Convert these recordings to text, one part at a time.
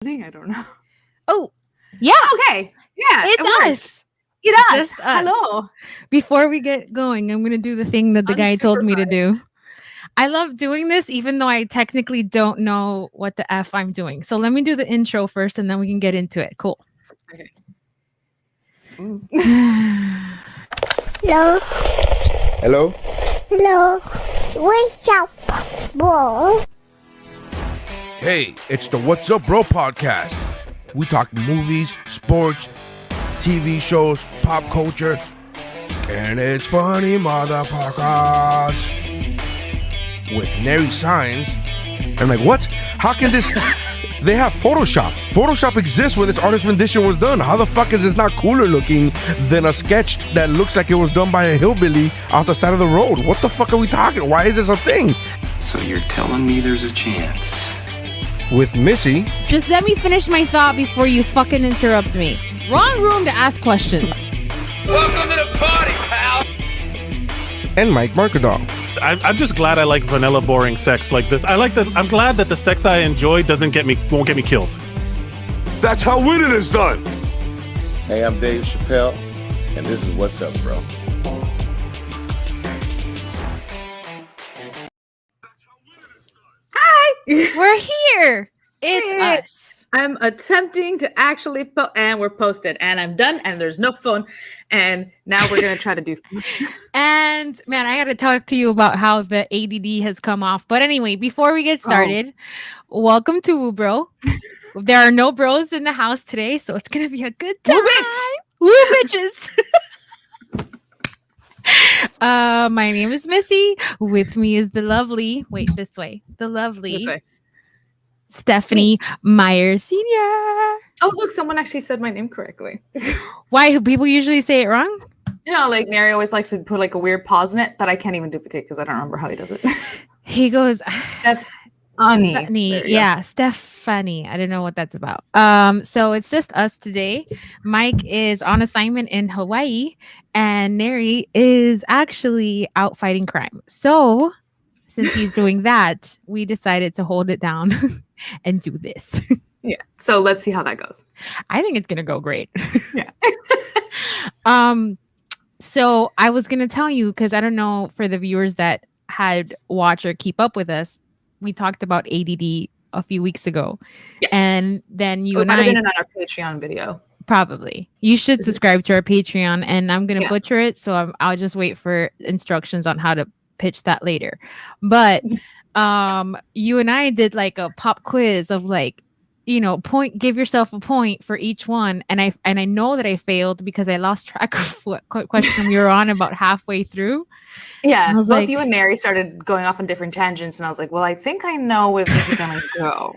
I don't know. Oh, yeah. Okay. Yeah, It's it works. us. It does. Just us. Hello. Before we get going, I'm going to do the thing that the guy told me to do. I love doing this, even though I technically don't know what the F I'm doing. So let me do the intro first, and then we can get into it. Cool. Okay. Hello. Hello? Hello. What's up, bro? Hey, it's the What's Up Bro podcast. We talk movies, sports, TV shows, pop culture, and it's funny, motherfuckers. With nary signs. I'm like, what? How can this... They have Photoshop. Photoshop exists when this artist rendition was done. How the fuck is this not cooler looking than a sketch that looks like it was done by a hillbilly off the side of the road? What the fuck are we talking? Why is this a thing? So you're telling me there's a chance? With Missy. Just let me finish my thought before you fucking interrupt me. Wrong room to ask questions. Welcome to the party, pal! And Mike Markadal. I'm just glad I like vanilla boring sex like this. I'm glad that the sex I enjoy won't get me killed. That's how winning is done. Hey, I'm Dave Chappelle, and this is What's Up, Bro. Hi. We're here. It's us. I'm attempting to actually and we're posted, and I'm done, and there's no phone, and now we're gonna try to do things. And man, I got to talk to you about how the ADD has come off. But anyway, before we get started, welcome to WuBro. There are no bros in the house today, so it's gonna be a good time. Woo bitches. My name is Missy. With me is the lovely. Wait, this way. The lovely. This way. Stephanie Meyer Senior. Oh, look, someone actually said my name correctly. Why do people usually say it wrong? You know, like Nary always likes to put like a weird pause in it that I can't even duplicate because I don't remember how he does it. He goes, Stephanie. Yeah, Stephanie. I don't know what that's about. So it's just us today. Mike is on assignment in Hawaii, and Nary is actually out fighting crime. So since he's doing that, we decided to hold it down and do this. Yeah. So let's see how that goes. I think it's gonna go great. Yeah. So I was gonna tell you, because I don't know, for the viewers that had watched or keep up with us, we talked about ADD a few weeks ago. Yeah. And then you and I been in our Patreon video. Probably. You should subscribe to our Patreon, and I'm gonna butcher it, so I'll just wait for instructions on how to pitch that later. But you and I did like a pop quiz of like, you know, give yourself a point for each one, and I know that I failed because I lost track of what question we were on about halfway through. Yeah, both like, you and Nary started going off on different tangents, and I was like, well, I think I know where this is gonna go.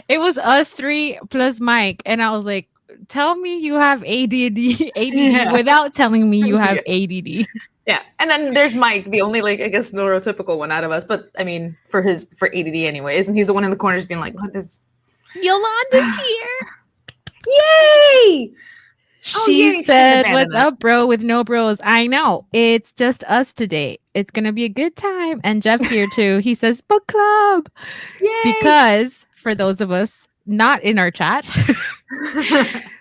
It was us three plus Mike, and I was like, tell me you have ADD without telling me you have ADD. Yeah, and then there's Mike, the only, like, I guess, neurotypical one out of us. But I mean, for ADD anyways, and he's the one in the corner just being like, "What is?" Yolanda's here. Yay! She said, "What's up, bro?" With no bros. I know. It's just us today. It's gonna be a good time. And Jeff's here too. He says, "Book club." Yay! Because for those of us not in our chat,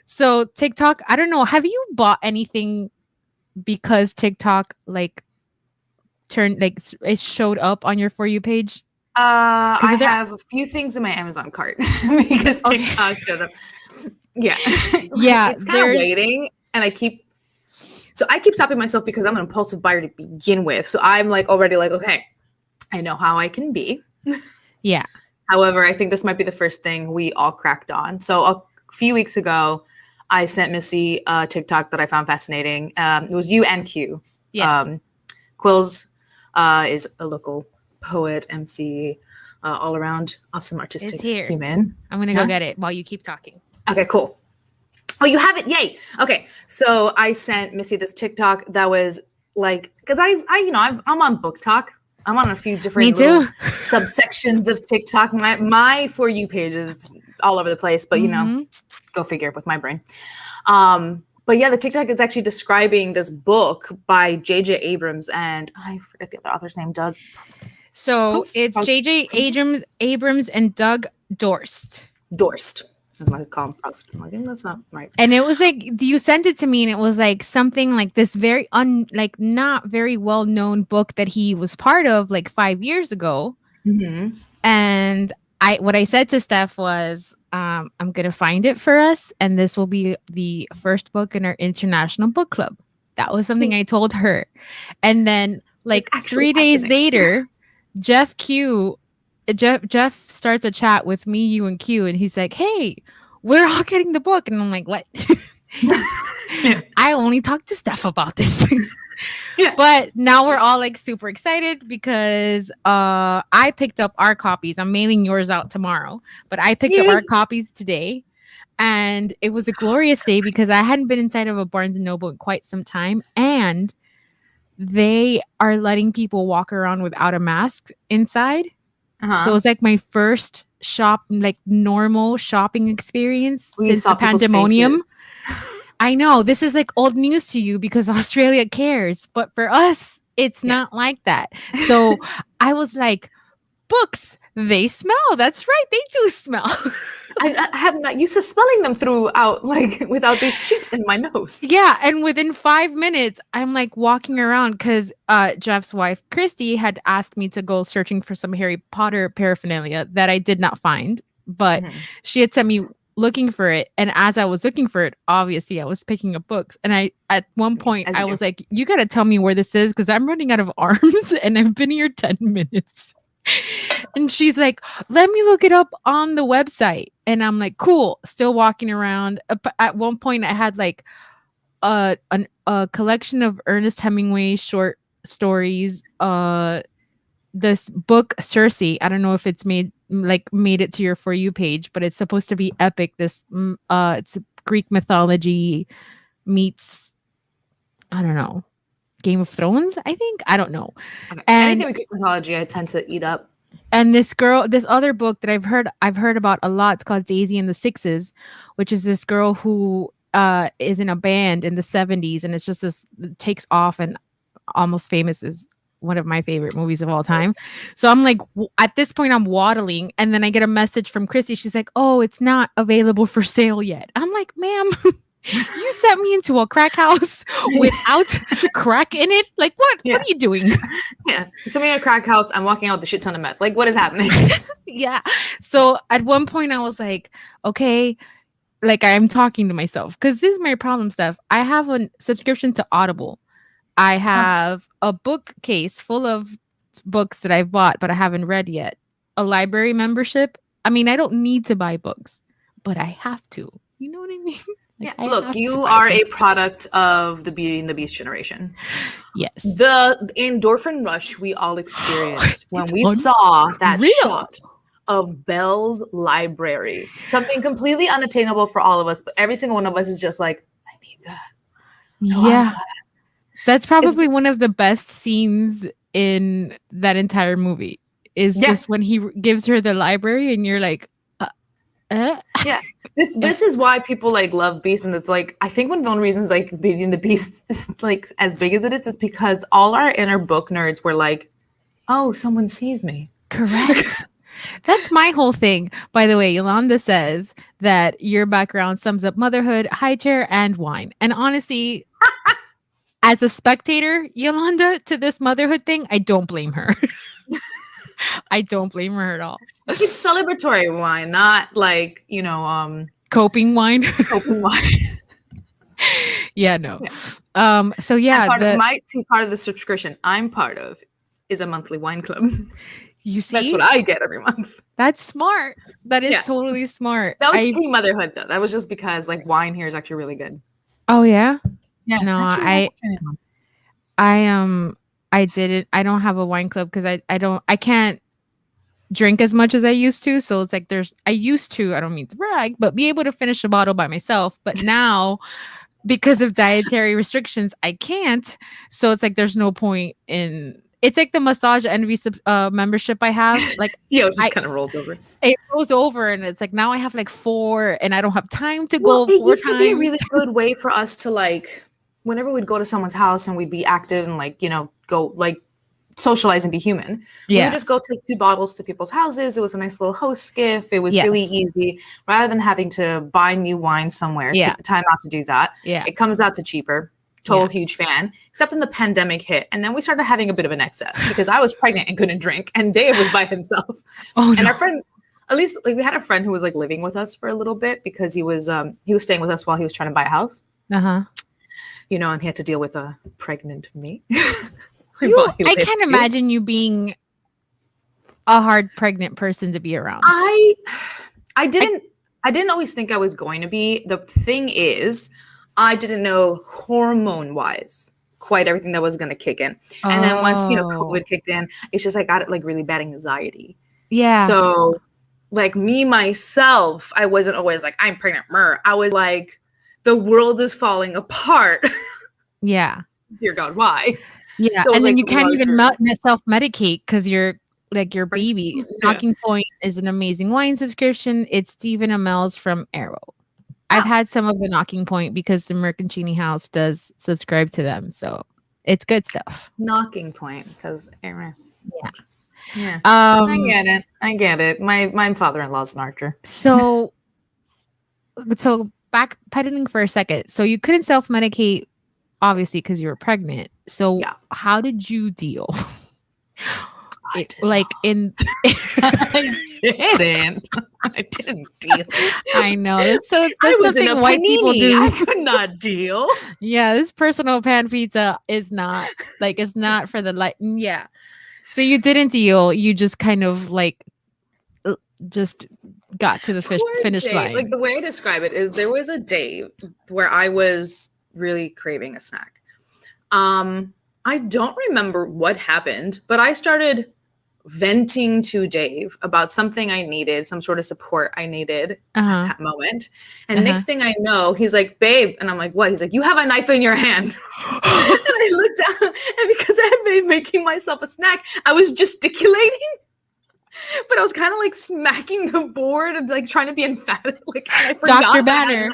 so TikTok. I don't know. Have you bought anything because TikTok like turned like it showed up on your For You page? I have a few things in my Amazon cart because TikTok showed up. Yeah. Yeah. It's kind of waiting, and I keep stopping myself because I'm an impulsive buyer to begin with. So I'm like already like, okay, I know how I can be. Yeah. However, I think this might be the first thing we all cracked on. So a few weeks ago, I sent Missy a TikTok that I found fascinating. It was you and Q. Yes. Quills is a local poet, MC, all around awesome artistic human. I'm going to go get it while you keep talking. Okay, cool. Oh, you have it. Yay. Okay. So I sent Missy this TikTok that was like, because I'm on Book Talk. I'm on a few different subsections of TikTok. My For You page is all over the place, but you know, go figure with my brain. But yeah, the TikTok is actually describing this book by J.J. Abrams, and I forget the other author's name, Doug. So it's J.J. Abrams and Doug Dorst. Dorst. That's what I call him. Proust. I'm like, that's not right. And it was like you sent it to me, and it was like something like this very not very well known book that he was part of like 5 years ago. Mm-hmm. And what I said to Steph was, I'm gonna find it for us, and this will be the first book in our international book club. That was something I told her. And then like 3 days later, Jeff starts a chat with me, you, and Q, and he's like, "Hey, we're all getting the book." And I'm like, "What?" I only talked to Steph about this. Yeah. But now we're all like super excited because I picked up our copies. I'm mailing yours out tomorrow, but I picked up our copies today. And it was a glorious day because I hadn't been inside of a Barnes and Noble in quite some time. And they are letting people walk around without a mask inside. So it was like my first normal shopping experience since the pandemonium. I know this is like old news to you because Australia cares, but for us, it's not like that. So I was like, books, they smell. That's right. They do smell. I have not used to smelling them throughout, like without this shit in my nose. Yeah. And within 5 minutes, I'm like walking around because Jeff's wife, Christy, had asked me to go searching for some Harry Potter paraphernalia that I did not find. But she had sent me looking for it. And as I was looking for it, obviously I was picking up books. And at one point I was like, you got to tell me where this is because I'm running out of arms and I've been here 10 minutes. And she's like, let me look it up on the website. And I'm like, cool. Still walking around. At one point I had like a collection of Ernest Hemingway short stories. This book, Circe, I don't know if it's made it to your For You page, but it's supposed to be epic. This it's Greek mythology meets, I don't know, Game of Thrones, I think. I don't know. Okay. Anything with Greek mythology I tend to eat up. And this other book that I've heard about a lot, it's called Daisy and the Sixes, which is this girl who is in a band in the 70s, and it's just this takes off, and Almost Famous is one of my favorite movies of all time. So I'm like, at this point I'm waddling, and then I get a message from Christy. She's like, oh, it's not available for sale yet. I'm like, ma'am, you sent me into a crack house without crack in it. Like, what are you doing? Yeah, you sent me in a crack house. I'm walking out with a shit ton of meth. Like, what is happening? Yeah. So at one point I was like, okay, like I'm talking to myself because this is my problem, Steph. I have a subscription to Audible. I have a bookcase full of books that I've bought, but I haven't read yet. A library membership. I mean, I don't need to buy books, but I have to. You know what I mean? Like, yeah. Look, you are a product of the Beauty and the Beast generation. Yes. The endorphin rush we all experienced when we saw that shot of Belle's library. Something completely unattainable for all of us, but every single one of us is just like, I need that. Yeah. That's probably one of the best scenes in that entire movie is just when he gives her the library and you're like, Yeah. This is why people like love Beast. And it's like, I think one of the only reasons like Beauty and the Beast is like as big as it is because all our inner book nerds were like, oh, someone sees me. Correct. That's my whole thing. By the way, Yolanda says that your background sums up motherhood, high chair, and wine. And honestly, as a spectator, Yolanda, to this motherhood thing, I don't blame her. I don't blame her at all. It's celebratory wine, not like, coping wine. Coping wine. Yeah, no. Yeah. So yeah, part of the subscription I'm part of is a monthly wine club. You see? That's what I get every month. That's smart. That is totally smart. That was pre-motherhood though. That was just because like wine here is actually really good. Oh yeah? Yeah. No, I didn't. I don't have a wine club because I can't drink as much as I used to. So it's like I don't mean to brag, but be able to finish a bottle by myself. But now because of dietary restrictions, I can't. So it's like there's no point in. It's like the Massage Envy membership I have. Like, it just kind of rolls over. It rolls over, and it's like now I have like 4, and I don't have time to go 4 times. It used to be a really good way for us to like, whenever we'd go to someone's house and we'd be active and like go like socialize and be human. We Yeah. would just go take 2 bottles to people's houses. It was a nice little host gift. It was Yes. really easy. Rather than having to buy new wine somewhere, Yeah. take the time out to do that. Yeah. It comes out to cheaper. Total huge fan. Except when the pandemic hit. And then we started having a bit of an excess because I was pregnant and couldn't drink. And Dave was by himself. Oh, And no. our friend, at least like we had a friend who was like living with us for a little bit because he was staying with us while he was trying to buy a house. Uh-huh. You know, and he had to deal with a pregnant me. I can't imagine you being a hard pregnant person to be around. I didn't always think I was going to be. The thing is, I didn't know hormone wise quite everything that was going to kick in. And then once, COVID kicked in, it's just I got like really bad anxiety. Yeah. So like me myself, I wasn't always like, I'm pregnant. I was like, the world is falling apart. Yeah. Dear God, why? Yeah. So and then like you can't even larger. self-medicate because you're like your baby. Yeah. Talking Point is an amazing wine subscription. It's Stephen Amell's from Arrow. I've had some of the Knocking Point because the Mercancini House does subscribe to them. So it's good stuff. Knocking Point, because Aaron. Yeah. Yeah. I get it. My father-in-law's an archer. So backpedaling for a second. So you couldn't self-medicate, obviously, because you were pregnant. So how did you deal? I didn't deal. I know. That's I was something in a white people panini. do. I could not deal. Yeah, this personal pan pizza is not like it's not for the light. Yeah. So you didn't deal. You just kind of like just got to the finish Dave. line. Like the way I describe it is there was a day where I was really craving a snack. I don't remember what happened, but I started venting to Dave about something I needed, some sort of support I needed at that moment. And next thing I know, he's like, babe. And I'm like, what? He's like, you have a knife in your hand. And I looked down, and because I had been making myself a snack, I was gesticulating. But I was kind of like smacking the board and like trying to be emphatic. Like I forgot Dr. Banner.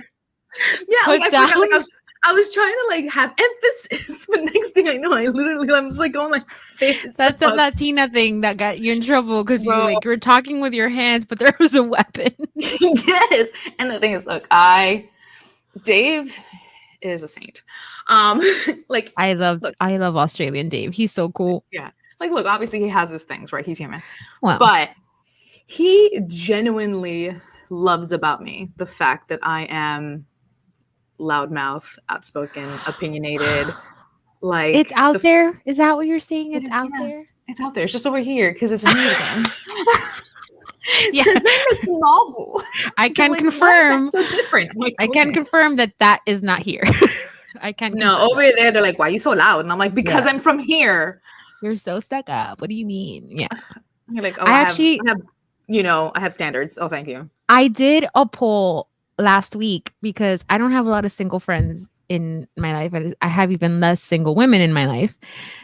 Yeah, like I forgot. Like I was trying to like have emphasis, but next thing I know, I'm just like going like face. That's a Latina thing that got you in trouble because you were talking with your hands, but there was a weapon. Yes, and the thing is, look, Dave is a saint. Like I love Australian Dave. He's so cool. Yeah, like look, obviously he has his things, right? He's human. Well, but he genuinely loves about me the fact that I am loudmouth, outspoken, opinionated. Like it's out there. Is that what you're saying? It's out there. It's out there. It's just over here because it's new again. Yeah, so then it's novel. I can like, confirm. That's so different. Like, I can confirm that is not here. I can't. No, over there they're like, "Why are you so loud?" And I'm like, "Because I'm from here." You're so stuck up. What do you mean? Yeah. You're like, "Oh, I have standards." Oh, thank you. I did a poll last week because I don't have a lot of single friends in my life. I have even less single women in my life.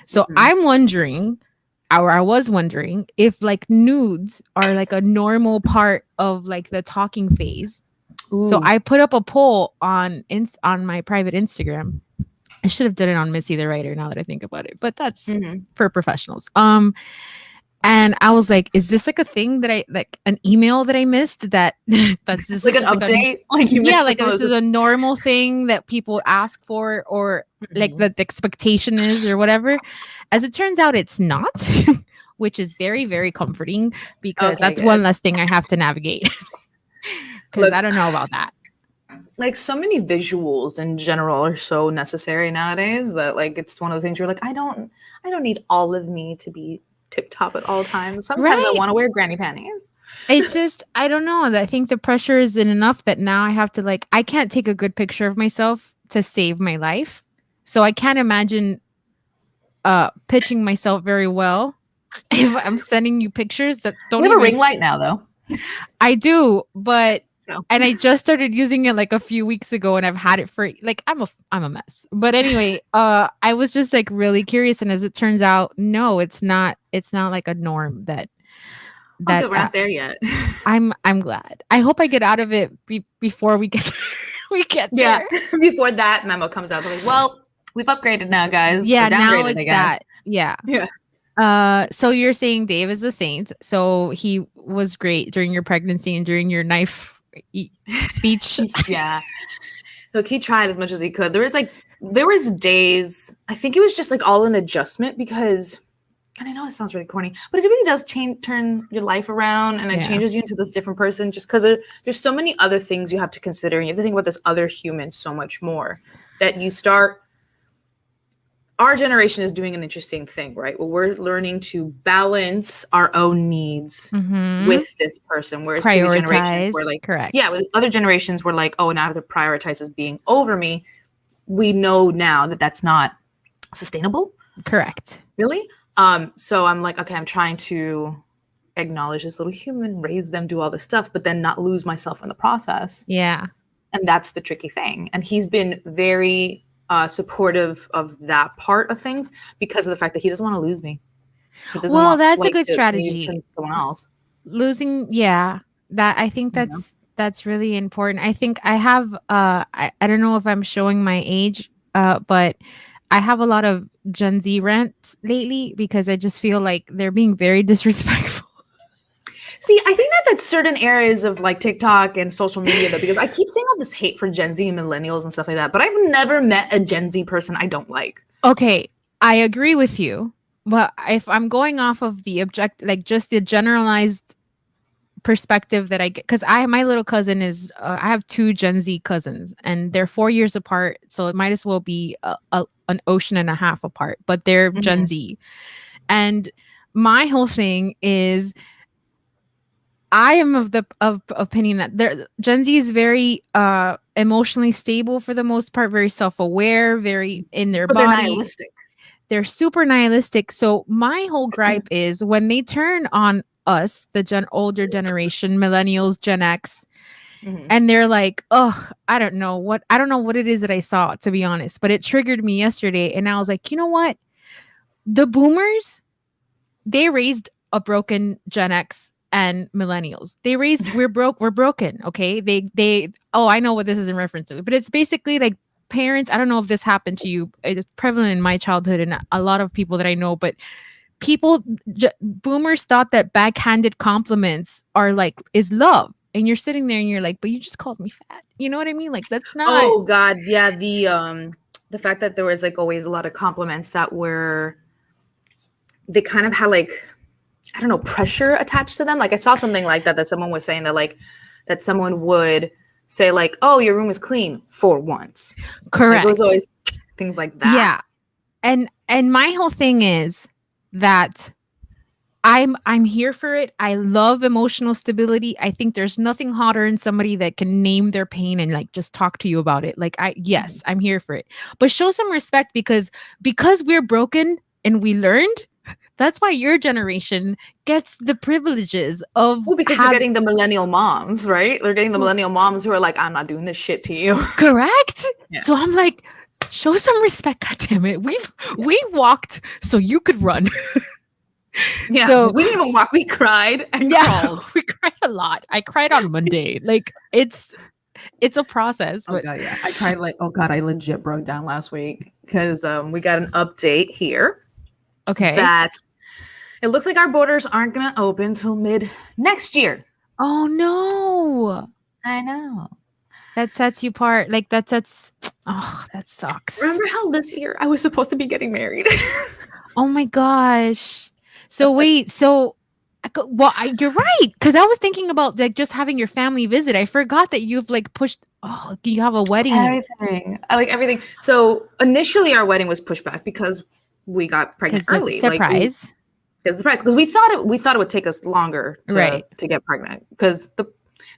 So I'm wondering, or I was wondering, if like nudes are like a normal part of like the talking phase. Ooh. So I put up a poll on my private Instagram. I should have done it on Missy the Writer now that I think about it, but that's for professionals. And I was like, is this like a thing that I like an email that I missed that's this like an update? This is a normal thing that people ask for or like the expectation is or whatever. As it turns out, it's not, which is very, very comforting because that's one less thing I have to navigate. Because I don't know about that. Like so many visuals in general are so necessary nowadays that like it's one of the things you're like, I don't need all of me to be tip top at all times. Sometimes I want to wear granny panties. It's just, I don't know. I think the pressure isn't enough that now I have to like, I can't take a good picture of myself to save my life. So I can't imagine pitching myself very well if I'm sending you pictures that don't have a ring light now though. I do, but and I just started using it like a few weeks ago and I've had it for like I'm a mess. But anyway, I was just like really curious, and as it turns out, no, it's not like a norm that we're not there yet. I'm glad. I hope I get out of it before we get there. Before that memo comes out. They're like, well, we've upgraded now, guys. Yeah, now it's that. Yeah. So you're saying Dave is a saint. So he was great during your pregnancy and during your knife speech. Yeah. Look, he tried as much as he could. There was days, I think it was just like all an adjustment because, and I know it sounds really corny, but it really does turn your life around, and it changes you into this different person just because there's so many other things you have to consider. And you have to think about this other human so much more that you start. Our generation is doing an interesting thing, right? Well, we're learning to balance our own needs with this person, whereas previous generations were like, correct. Yeah, with other generations were like, oh, now I have to prioritize as being over me. We know now that that's not sustainable. Correct. Really? So I'm like, okay, I'm trying to acknowledge this little human, raise them, do all this stuff, but then not lose myself in the process. Yeah. And that's the tricky thing. And he's been very supportive of that part of things because of the fact that he doesn't want to lose me. He doesn't want, that's like, a good to strategy. turn to someone else. Losing, that I think that's really important. I think I have I don't know if I'm showing my age, but I have a lot of Gen Z rants lately because I just feel like they're being very disrespectful. See, I think that's certain areas of like TikTok and social media though, because I keep seeing all this hate for Gen Z and millennials and stuff like that, but I've never met a Gen Z person I don't like. Okay, I agree with you, but if I'm going off of the like just the generalized perspective that I get, because my little cousin is I have 2 Gen Z cousins and they're 4 years apart, so it might as well be an ocean and a half apart, but they're Gen Z. And my whole thing is I am of the opinion that Gen Z is very emotionally stable for the most part, very self-aware, very in their body. They're nihilistic. They're super nihilistic. So my whole gripe is when they turn on us, the older generation, millennials, Gen X, and they're like, oh, I don't know what it is that I saw, to be honest, but it triggered me yesterday. And I was like, you know what? The boomers, they raised a broken Gen X and millennials. We're broken. Okay. I know what this is in reference to, but it's basically like parents. I don't know if this happened to you. It's prevalent in my childhood and a lot of people that I know, but boomers thought that backhanded compliments is love. And you're sitting there and you're like, but you just called me fat. You know what I mean? Like, that's not. Oh God. Yeah. The fact that there was like always a lot of compliments that they kind of had like, I don't know, pressure attached to them. Like I saw something like that someone was saying that someone would say like, oh, your room is clean for once. Correct. Like, it was always things like that. Yeah. And my whole thing is that I'm here for it. I love emotional stability. I think there's nothing hotter than somebody that can name their pain and like just talk to you about it. Like I'm here for it. But show some respect because we're broken and we learned. That's why your generation gets the privileges of because you're getting the millennial moms, right? They're getting the millennial moms who are like, I'm not doing this shit to you. Correct. Yeah. So I'm like, show some respect, goddammit. We walked so you could run. Yeah, so we didn't even walk. We cried and crawled. We cried a lot. I cried on Monday. Like it's a process. But... Oh God, yeah. I cried like, oh God, I legit broke down last week because we got an update here. Okay. That it looks like our borders aren't going to open till mid next year. Oh no. I know. That sets you apart. Like that sucks. Remember how this year I was supposed to be getting married? Oh my gosh. So wait, you're right. Because I was thinking about like just having your family visit. I forgot that you've like pushed. Oh, you have a wedding. Everything. I like everything. So initially our wedding was pushed back because we got pregnant early. Surprise. It was a surprise because we thought it would take us longer to get pregnant because the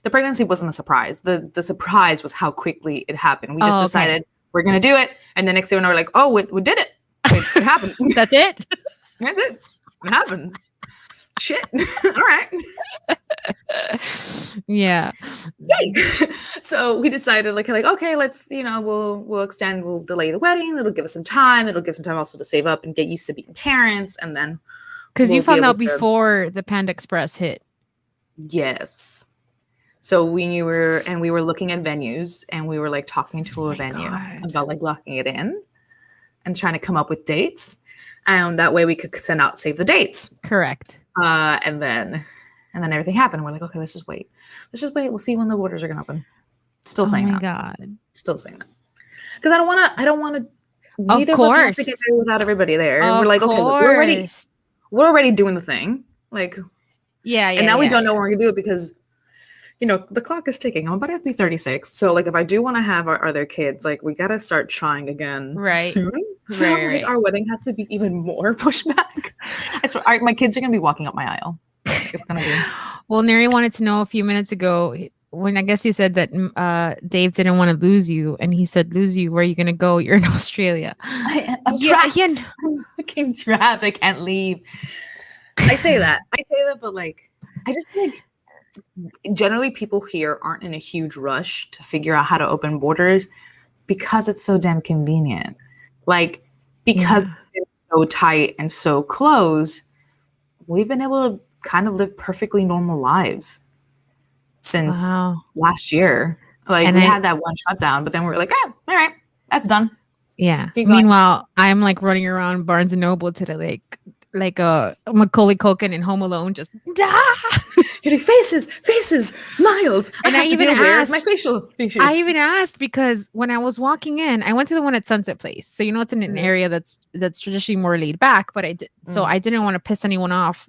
pregnancy wasn't a surprise. The surprise was how quickly it happened. We just decided we're gonna do it, and the next day when we're like, oh, we did it. It happened. That's it. That's it. It happened. Shit. All right. Yeah. Yay. So we decided like okay, let's we'll delay the wedding. It'll give us some time. It'll give some time also to save up and get used to being parents, and then because you found out before the Panda Express hit. Yes. So we were looking at venues, and we were like talking to a venue about like locking it in and trying to come up with dates. And that way we could send out save the dates. Correct. And then everything happened. We're like, okay, let's just wait. We'll see when the borders are gonna open. Still saying that. Oh my God. Still saying that. Because I don't want to. Neither Of of us wants course. to get married without everybody there. Of We're like, okay, look, we're already doing the thing. Like, yeah. And now we don't know when we're gonna do it because, the clock is ticking. I'm about to be 36. So like, if I do want to have our other kids, like, we gotta start trying again soon. So like, our wedding has to be even more pushed back. I swear, my kids are gonna be walking up my aisle. It's gonna be. Well, Neri wanted to know a few minutes ago when I guess you said that Dave didn't want to lose you, and he said, "Lose you? Where are you gonna go? You're in Australia." I'm trapped. I'm fucking trapped. I can't leave. I say that, but like, I just think generally people here aren't in a huge rush to figure out how to open borders because it's so damn convenient. Like, because it's so tight and so close, we've been able to kind of live perfectly normal lives since last year. Like, and we had that one shutdown, but then we were like, all right, that's done. Yeah. Meanwhile, I'm like running around Barnes and Noble today, like Macaulay Culkin in Home Alone, just getting faces, smiles. And I even asked my facial features. I even asked because when I was walking in, I went to the one at Sunset Place. So it's in an area that's traditionally more laid back, but so I didn't want to piss anyone off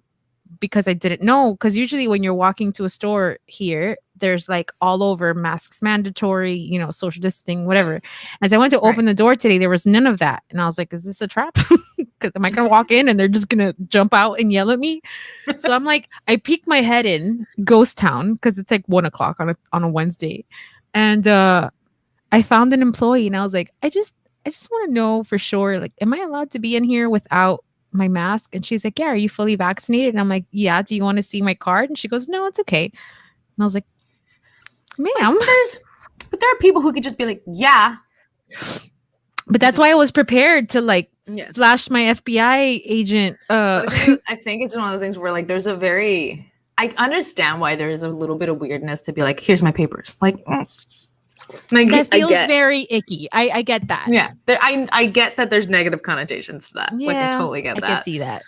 because I didn't know. Because usually when you're walking to a store here, there's like all over masks mandatory, social distancing, whatever. As I went to open the door today, there was none of that. And I was like, is this a trap? Because am I going to walk in and they're just going to jump out and yell at me? So I'm like, I peeked my head in Ghost Town because it's like 1:00 on a Wednesday. And I found an employee and I was like, I just want to know for sure, like, am I allowed to be in here without my mask? And she's like, yeah, are you fully vaccinated? And I'm like, yeah, do you want to see my card? And she goes, no, it's okay. And I was like, ma'am. But there are people who could just be like, yeah. But that's why I was prepared to like flash my FBI agent. I think it's one of the things where like I understand why there's a little bit of weirdness to be like, here's my papers. Like, that feels very icky. I get that. Yeah. I get that there's negative connotations to that. Yeah, like, I totally get that. I can see that.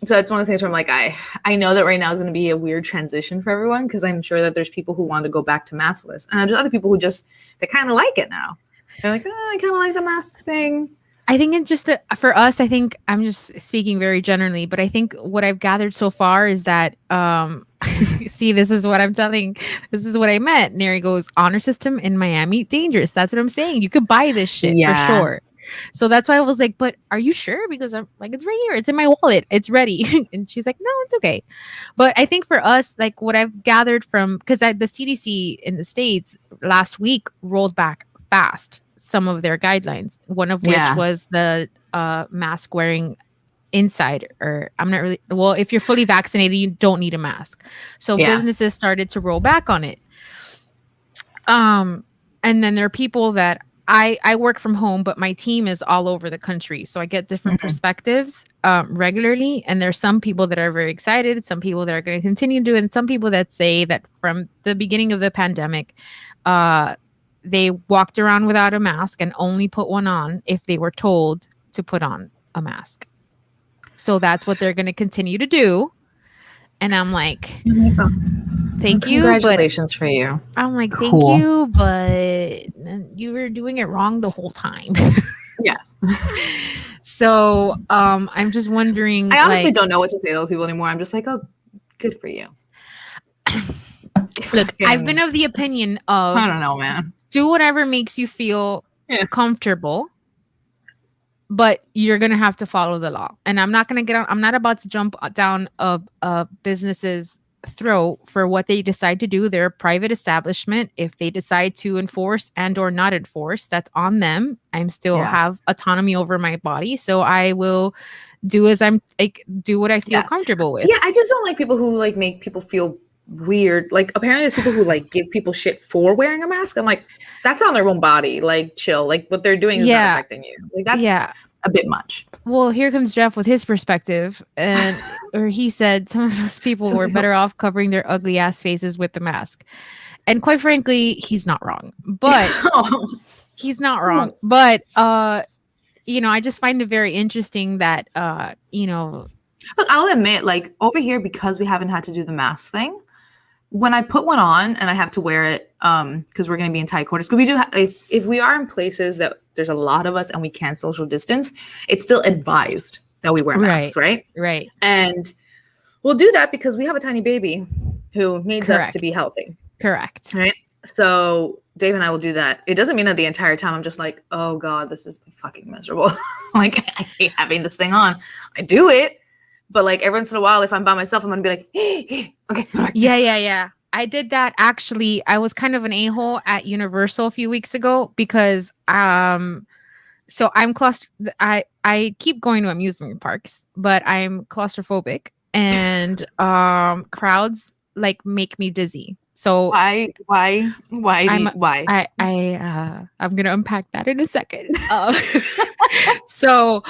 So it's one of the things where I'm like, I know that right now is going to be a weird transition for everyone because I'm sure that there's people who want to go back to maskless, and there's other people who they kind of like it now. They're like, I kind of like the mask thing. I think it's just for us. I think I'm just speaking very generally, but I think what I've gathered so far is that see, this is what I'm telling. This is what I meant. Neri goes, honor system in Miami, dangerous. That's what I'm saying. You could buy this shit for sure. So that's why I was like, but are you sure? Because I'm like, it's right here. It's in my wallet. It's ready. And she's like, no, it's okay. But I think for us, like what I've gathered from, because the CDC in the States last week rolled back fast some of their guidelines, one of which was the mask wearing inside, or I'm not really, well, if you're fully vaccinated, you don't need a mask. So businesses started to roll back on it. And then there are people that I work from home, but my team is all over the country. So I get different perspectives regularly. And there's some people that are very excited, some people that are going to continue to do it, and some people that say that from the beginning of the pandemic, they walked around without a mask and only put one on if they were told to put on a mask. So that's what they're going to continue to do. And I'm like, thank you. Congratulations for you. I'm like, thank you, but you were doing it wrong the whole time. Yeah. So I'm just wondering. I honestly don't know what to say to those people anymore. I'm just like, oh, good for you. Look, I've been of the opinion of, I don't know, man. Do whatever makes you feel comfortable, but you're going to have to follow the law. And I'm not going to I'm not about to jump down a business's throat for what they decide to do. They're a private establishment. If they decide to enforce and or not enforce, that's on them. I'm still have autonomy over my body. So I will do do what I feel comfortable with. Yeah. I just don't like people who like make people feel weird. Like apparently there's people who like give people shit for wearing a mask. I'm like, that's on their own body. Like chill. Like what they're doing is not affecting you. Like that's a bit much. Well, here comes Jeff with his perspective, and or he said some of those people were better off covering their ugly ass faces with the mask. And quite frankly, he's not wrong. But he's not wrong. But I just find it very interesting that, Look, I'll admit, like over here, because we haven't had to do the mask thing, when I put one on and I have to wear it, because we're going to be in tight quarters, because we do if we are in places that there's a lot of us and we can't social distance, it's still advised that we wear masks, right? Right. And we'll do that because we have a tiny baby who needs us to be healthy. Correct. Right. So Dave and I will do that. It doesn't mean that the entire time I'm just like, oh God, this is fucking miserable. Like, I hate having this thing on. I do it. But like every once in a while, if I'm by myself, I'm going to be like, hey, okay. Yeah. I did that. Actually, I was kind of an a-hole at Universal a few weeks ago because so I'm I keep going to amusement parks, but I'm claustrophobic and crowds like make me dizzy. So why? I'm gonna unpack that in a second. So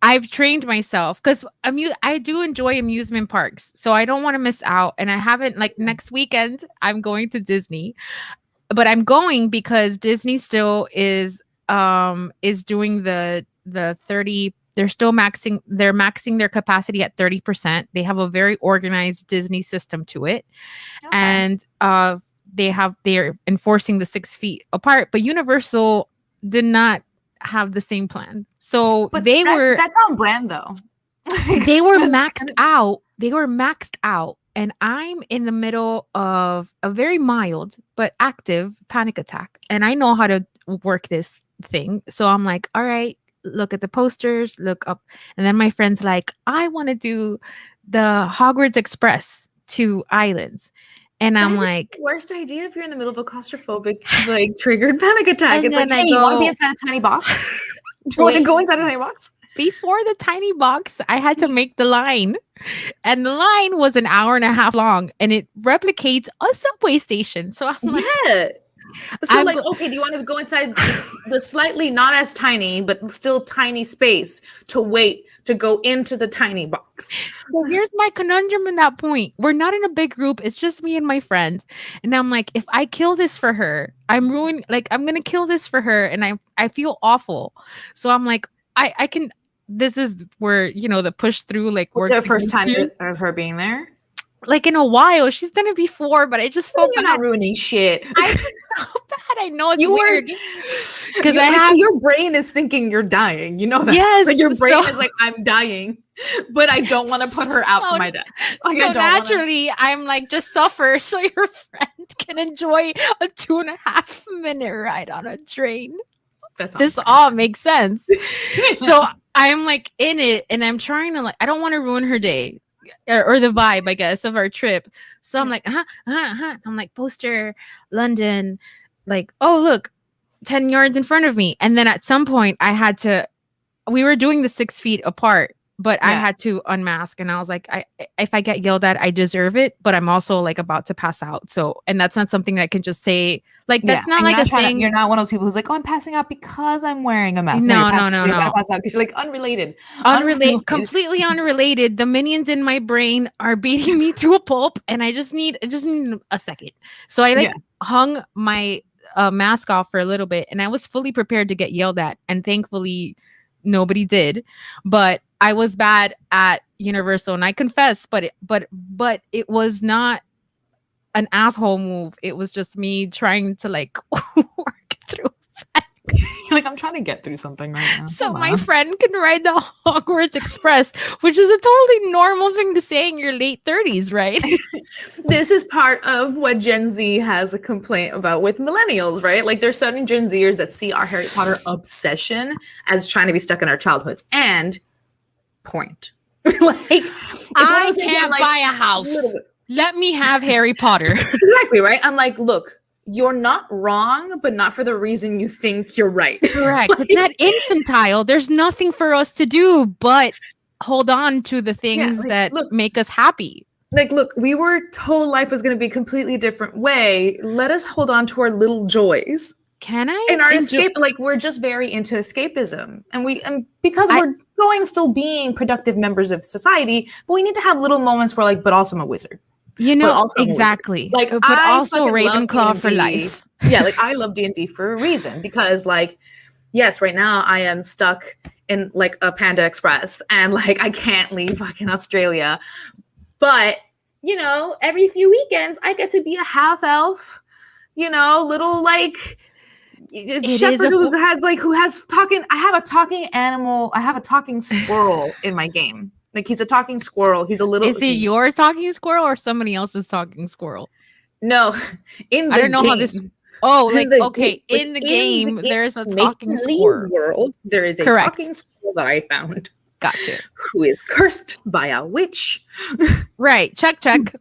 I've trained myself because I do enjoy amusement parks, so I don't want to miss out. And I haven't, like, next weekend I'm going to Disney, but I'm going because Disney still is doing the 30. They're still maxing their capacity at 30%. They have a very organized Disney system to it. Okay. And they're enforcing the 6 feet apart, but Universal did not have the same plan. So that's on brand though. They were maxed out. They were maxed out. And I'm in the middle of a very mild but active panic attack. And I know how to work this thing. So I'm like, all right, look at the posters, look up. And then my friend's like, I want to do the Hogwarts Express to Islands. And I'm like, worst idea if you're in the middle of a claustrophobic, like triggered panic attack. It's like, hey, you want to be inside a tiny box? Do you want to go inside a tiny box? Before the tiny box, I had to make the line. And the line was an hour and a half long. And it replicates a subway station. So I'm like, yeah. So like, okay, do you want to go inside the slightly not as tiny, but still tiny space to wait to go into the tiny box? Well, here's my conundrum in that point. We're not in a big group. It's just me and my friend. And I'm like, if I kill this for her, I'm going to kill this for her. And I feel awful. So I'm like, I can, this is where, the push through, like, what's the first time of her being there? Like in a while. She's done it before, but I just felt you're not ruining shit. I feel so bad. I know it's weird because your brain is thinking you're dying. You know that. Yes, like your brain is like, I'm dying, but I don't want to put her out for my death. Like, so naturally, I'm like, just suffer so your friend can enjoy a 2.5 minute ride on a train. This all makes sense. So I'm like in it, and I'm trying to, like, I don't want to ruin her day. Or the vibe, I guess, of our trip. So I'm like, I'm like, poster, London, like, oh, look, 10 yards in front of me. And then at some point we were doing the 6 feet apart, but I had to unmask. And I was like, if I get yelled at, I deserve it. But I'm also like about to pass out. So, and that's not something that I can just say, like, that's not like a thing. You're not one of those people who's like, oh, I'm passing out because I'm wearing a mask. No. You're pass out because you're like unrelated, completely unrelated. The minions in my brain are beating me to a pulp, and I just need a second. So I hung my mask off for a little bit, and I was fully prepared to get yelled at, and thankfully nobody did. But I was bad at Universal, and I confess, but it was not an asshole move. It was just me trying to, like, work through. Like, I'm trying to get through something right now. So my friend can ride the Hogwarts Express, which is a totally normal thing to say in your late 30s, right? This is part of what Gen Z has a complaint about with millennials, right? Like, there's certain Gen Zers that see our Harry Potter obsession as trying to be stuck in our childhoods. And point. Like, I can't buy a house. Let me have Harry Potter. Exactly, right? I'm like, look, you're not wrong, but not for the reason you think you're right. Correct. It's not infantile. There's nothing for us to do but hold on to the things that make us happy. Like, look, we were told life was going to be a completely different way. Let us hold on to our little joys. Can I? And our escape, like, we're just very into escapism. And because we're still being productive members of society, but we need to have little moments where, like, but also I'm a wizard. Exactly. Like, but also Ravenclaw for life. Yeah, like, I love D&D for a reason, because, like, yes, right now I am stuck in like a Panda Express and like I can't leave fucking Australia. But, you know, every few weekends I get to be a half elf, you know, little like shepherd who has talking. I have a talking animal. I have a talking squirrel in my game. Like he's a talking squirrel. He's a little. Is it your talking squirrel or somebody else's talking squirrel? No, in the I don't know game. how this. Oh, like in in the game, there's a talking squirrel. World, there is a talking squirrel that I found. Gotcha. Who is cursed by a witch? Right. Check.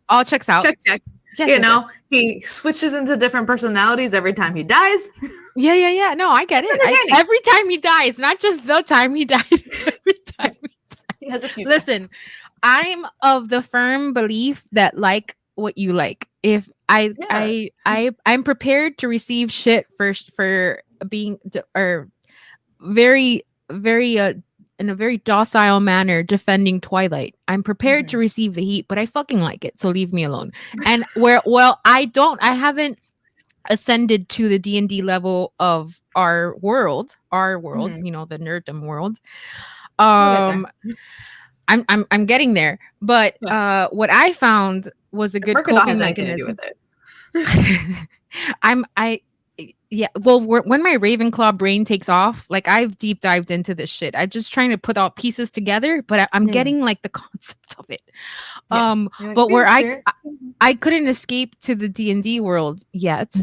All checks out. Check. Yes, you know, he switches into different personalities every time he dies. Yeah. No, I get it. Every time he dies, not just the time he died. Every time he dies. He has a few. Listen, I'm of the firm belief that like what you like. If I'm prepared to receive shit for being or very in a very docile manner defending Twilight. I'm prepared to receive the heat, but I fucking like it, so leave me alone. And I haven't ascended to the D&D level of our world, you know, the nerddom world. I'm getting there, but what I found was a good coping mechanism. When my Ravenclaw brain takes off, like I've deep dived into this shit. I'm just trying to put all pieces together, but I'm getting like the concept of it. But where I couldn't escape to the D&D world yet.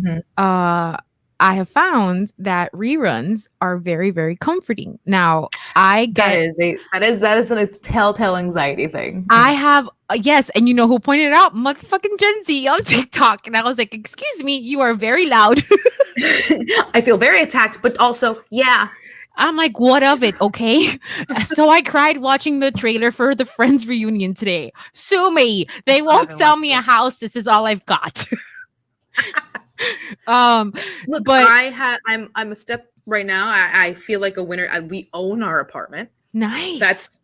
I have found that reruns are very, very comforting. Now, that is a telltale anxiety thing. I have yes, and you know who pointed it out? Motherfucking Gen Z on TikTok, and I was like, "Excuse me, you are very loud." I feel very attacked, but also, yeah. I'm like, what of it? Okay. So I cried watching the trailer for the Friends reunion today. Sue me. They won't sell me a house. This is all I've got. Look, but I'm a step right now. I feel like a winner. We own our apartment. Nice.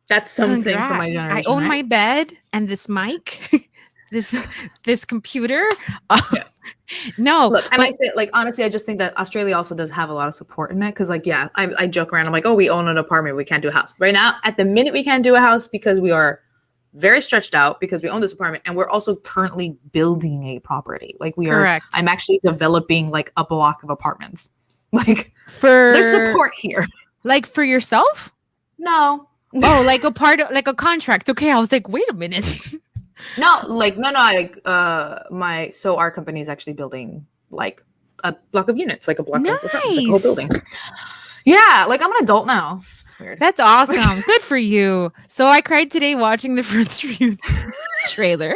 That's something for my generation. I own my bed and this mic, this computer. No, look, and I say, like, honestly, I just think that Australia also does have a lot of support in it because, like, yeah, I joke around. I'm like, oh, we own an apartment, we can't do a house right now. At the minute, we can't do a house because we are very stretched out because we own this apartment, and we're also currently building a property. Like, we are. I'm actually developing like a block of apartments. Like, there's support here. Like for yourself? No. Oh, like a part of like a contract. Okay, I was like, wait a minute. No. Our company is actually building like a block of units, like a block of apartments, like a whole building. Yeah, like I'm an adult now. It's weird. That's awesome. Good for you. So I cried today watching the Friends reunion trailer.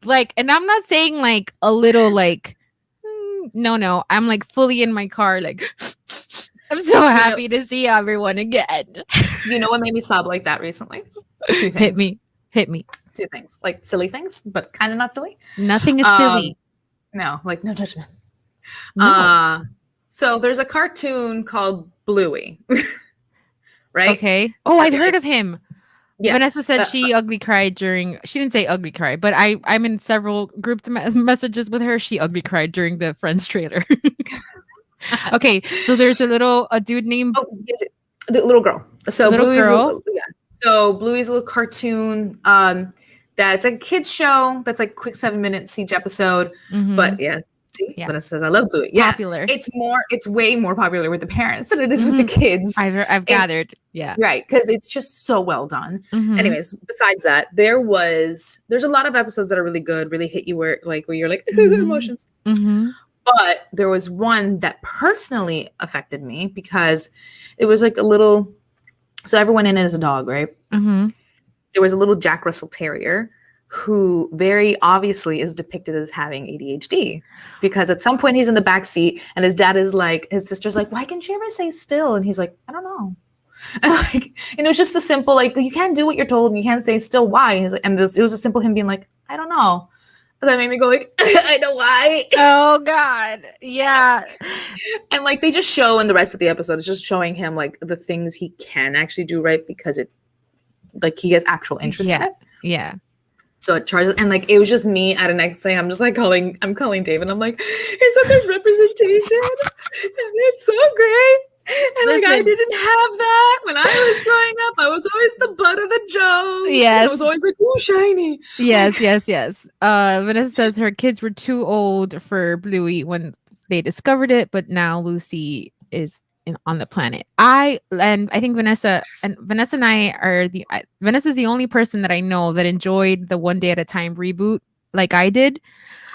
Like, and I'm not saying like a little like, no. I'm like fully in my car, like I'm so happy to see everyone again. You know what made me sob like that recently? 2 things. Hit me. 2 things, like silly things, but kind of not silly. Nothing is silly. No, like no judgment. No. So there's a cartoon called Bluey, right? Okay. Oh, I've heard of him. Yeah. Vanessa said she ugly cried during. She didn't say ugly cry, but I'm in several group messages with her. She ugly cried during the Friends trailer. Okay, so there's a dude named the little girl. So Bluey's girl. So Bluey's a little cartoon. That's a kids show. That's like quick 7 minutes each episode. Mm-hmm. But yeah, see, Vanessa says I love Bluey. Yeah, popular. It's way more popular with the parents than it is with the kids. I've gathered. Yeah, right, because it's just so well done. Mm-hmm. Anyways, besides that, there's a lot of episodes that are really good, really hit you where you're like emotions. Mm-hmm. But there was one that personally affected me because it was like a little. So everyone in it is a dog, right? Mm-hmm. There was a little Jack Russell Terrier who very obviously is depicted as having ADHD because at some point he's in the back seat and his sister's like, why can't she ever say still? And he's like, I don't know. And it was just the simple, like, you can't do what you're told and you can't say still. Why? And it was a simple him being like, I don't know. And that made me go like, I know why. Oh God. Yeah. And like they just show in the rest of the episode, it's just showing him like the things he can actually do right because it like he has actual interest in it. Yeah. So it charges and like it was just me at the next thing. I'm just like calling Dave and I'm like, it's such a representation. And it's so great. And like I didn't have that when I was growing up. I was always the butt of the joke. Yes. I was always like, ooh, shiny. Yes. Vanessa says her kids were too old for Bluey when they discovered it, but now Lucy is on the planet. I think Vanessa and I are Vanessa's the only person that I know that enjoyed the One Day at a Time reboot like I did.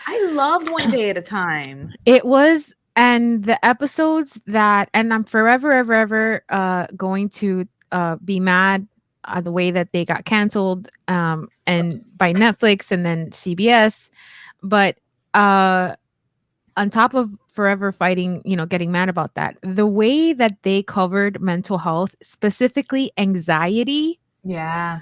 I loved One Day at a Time. It was, and the episodes that, and I'm forever, ever going to be mad the way that they got canceled and by Netflix and then CBS. But on top of forever fighting, getting mad about that, the way that they covered mental health, specifically anxiety. Yeah.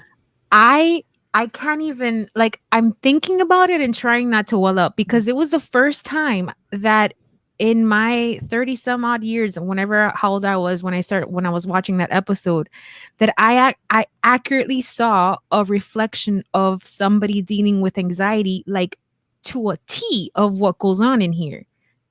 I can't even, like, I'm thinking about it and trying not to well up because it was the first time that in my 30 some odd years, how old I was when I was watching that episode, that I accurately saw a reflection of somebody dealing with anxiety, like to a T of what goes on in here.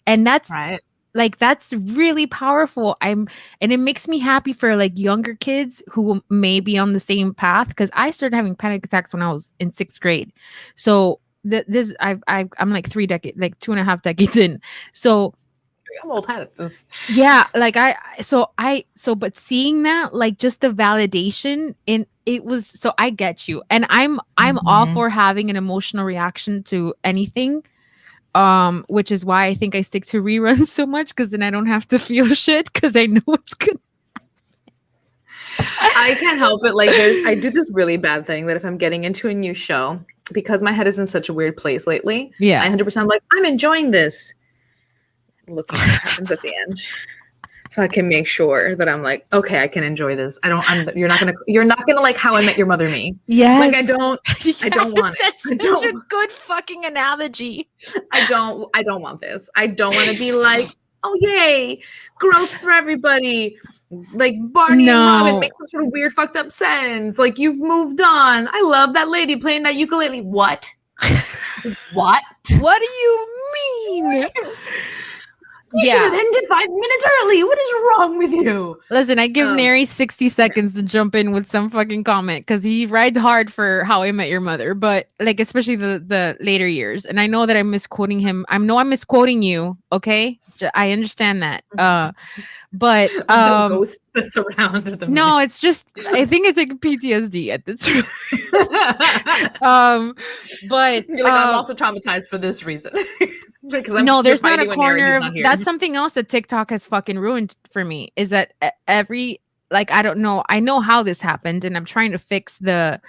And that's right. Like, that's really powerful. And it makes me happy for like younger kids who may be on the same path, because I started having panic attacks when I was in 6th grade. So I'm like 2.5 decades in. So I'm old hat at this. Yeah, like but seeing that, like, just the validation in it was, so I get you. And I'm all for having an emotional reaction to anything. Which is why I think I stick to reruns so much, because then I don't have to feel shit, because I know it's good. I can't help it. Like, I do this really bad thing that if I'm getting into a new show, because my head is in such a weird place lately, yeah, I 100% like, I'm enjoying this. Looking at what happens at the end, so I can make sure that I'm like, okay, I can enjoy this. You're not gonna like How I Met Your Mother me. Yes. Like, I don't want it. That's such a good fucking analogy. I don't want this. I don't want to be like, oh yay, growth for everybody. Like Barney and Robin make some sort of weird fucked up sense. Like, you've moved on. I love that lady playing that ukulele. What? What? What do you mean? You should have ended 5 minutes early. What is wrong with you? Listen, I give Neri 60 seconds to jump in with some fucking comment, because he rides hard for How I Met Your Mother, but like, especially the later years. And I know that I'm misquoting him. I'm misquoting you. Okay, I understand that. But the ghost that's around at the no, it's just, I think it's like PTSD at this but you're like, I'm also traumatized for this reason. No, there's not a corner. That's something else that TikTok has fucking ruined for me, is that every, like, I don't know, I know how this happened, and I'm trying to fix the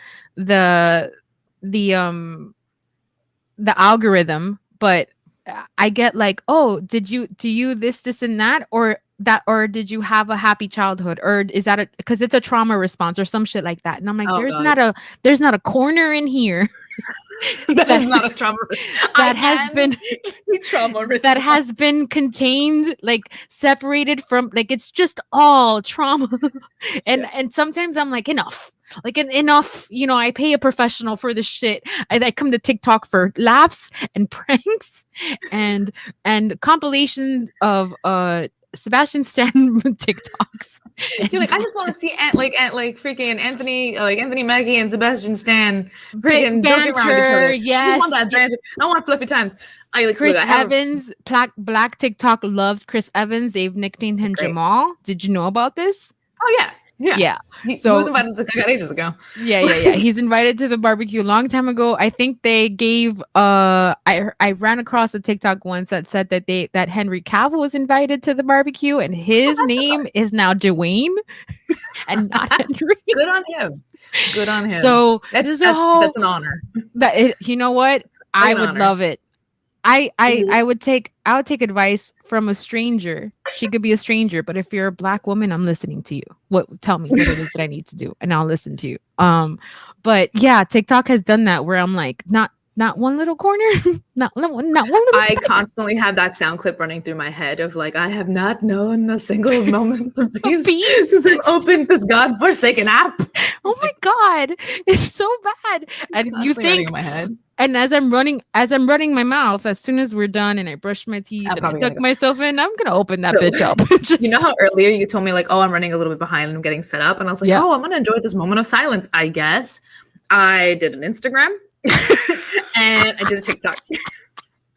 algorithm, but I get like, oh, do you this and that, or did you have a happy childhood, or is that because it's a trauma response or some shit like that? And I'm like, there's not a corner in here that is not a trauma that has been trauma response. That has been contained, like separated from, like, it's just all trauma. And sometimes I'm like, enough. Like, enough, I pay a professional for this shit. I come to TikTok for laughs and pranks and compilation of Sebastian Stan TikToks. You're like, I just want to see freaking Anthony Mackie and Sebastian Stan freaking joking around each other. Yes, I want that banter. I want fluffy times. Chris Evans, Black TikTok loves Chris Evans. They've nicknamed him Jamal. Did you know about this? Oh yeah. Yeah. He was invited to the cookout ages ago. Yeah. He's invited to the barbecue a long time ago. I think they gave I ran across a TikTok once that said that Henry Cavill was invited to the barbecue, and his name is now Dwayne and not Henry. Good on him. So that's an honor. You know what? I would love it. I would take advice from a stranger. She could be a stranger, but if you're a Black woman, I'm listening to you. Tell me what it is that I need to do, and I'll listen to you. But yeah, TikTok has done that where I'm like, not Not one little corner. not one little I speck. constantly have that sound clip running through my head of like, I have not known a single moment of peace since I opened this godforsaken app. Oh my God. It's so bad. And you think in my head. and as I'm running my mouth, as soon as we're done and I brush my teeth and I tuck myself in, I'm gonna open that bitch up. You know how earlier you told me like, oh, I'm running a little bit behind and I'm getting set up, and I was like, oh, I'm gonna enjoy this moment of silence, I guess. I did an Instagram and I did a TikTok.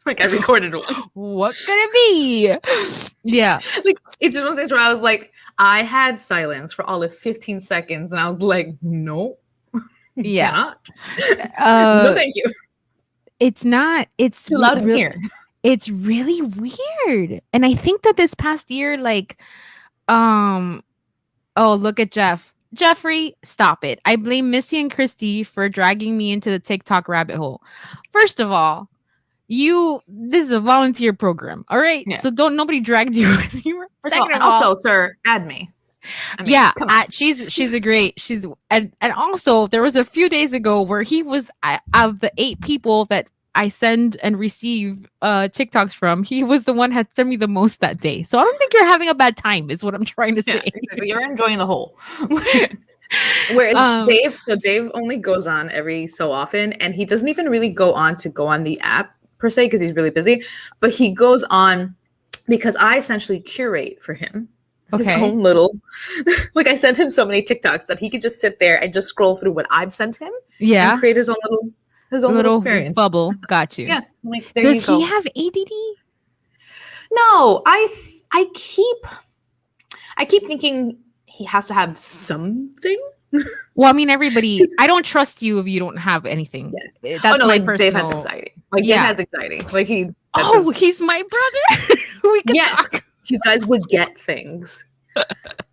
Like I recorded one. What could it be? Yeah. Like it's just one of those where I was like, I had silence for all of 15 seconds and I was like, no. Yeah. No, thank you. It's not. It's too loud in here. It's really weird. And I think that this past year, like, oh, look at Jeffrey, stop it. I blame Missy and Christy for dragging me into the TikTok rabbit hole. First of all, this is a volunteer program, all right? Yeah. So nobody dragged you. Also, sir, add me. I mean, yeah, she's a great. And also there was a few days ago where he was of the 8 people that I send and receive TikToks from, he was the one had sent me the most that day. So I don't think you're having a bad time, is what I'm trying to say. Exactly. You're enjoying the whole. Whereas Dave only goes on every so often, and he doesn't even really go on the app per se because he's really busy. But he goes on because I essentially curate for him. His own little, like I sent him so many TikToks that he could just sit there and just scroll through what I've sent him. Yeah. And create his own little experience. Bubble. Got you. Yeah. Like, does he have ADD? No, I keep thinking he has to have something. Well, I mean, everybody, I don't trust you if you don't have anything. Yeah. That's my personal... Dave has anxiety. Like, Dave has anxiety. Like, he's my brother? We can talk. You guys would get things.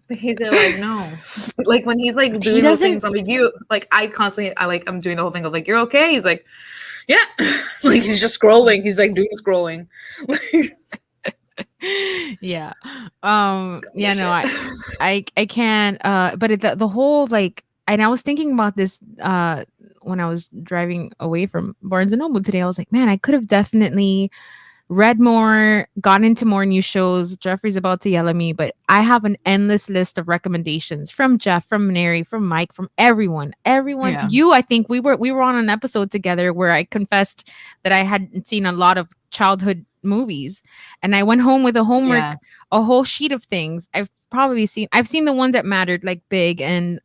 He's like, no. Like, when he's, like, doing those things, I'm like, I'm doing the whole thing of, like, you're okay? He's like, yeah. Like, he's just scrolling. He's, like, doing scrolling. Yeah. Yeah, no, I can't, but the whole, like, and I was thinking about this when I was driving away from Barnes & Noble today. I was like, man, I could have definitely read more, got into more new shows. Jeffrey's about to yell at me, but I have an endless list of recommendations from Jeff, from Neri, from Mike, from everyone. Yeah. You, I think we were on an episode together where I confessed that I hadn't seen a lot of childhood movies, and I went home with a homework, a whole sheet of things. I've seen the ones that mattered, like Big and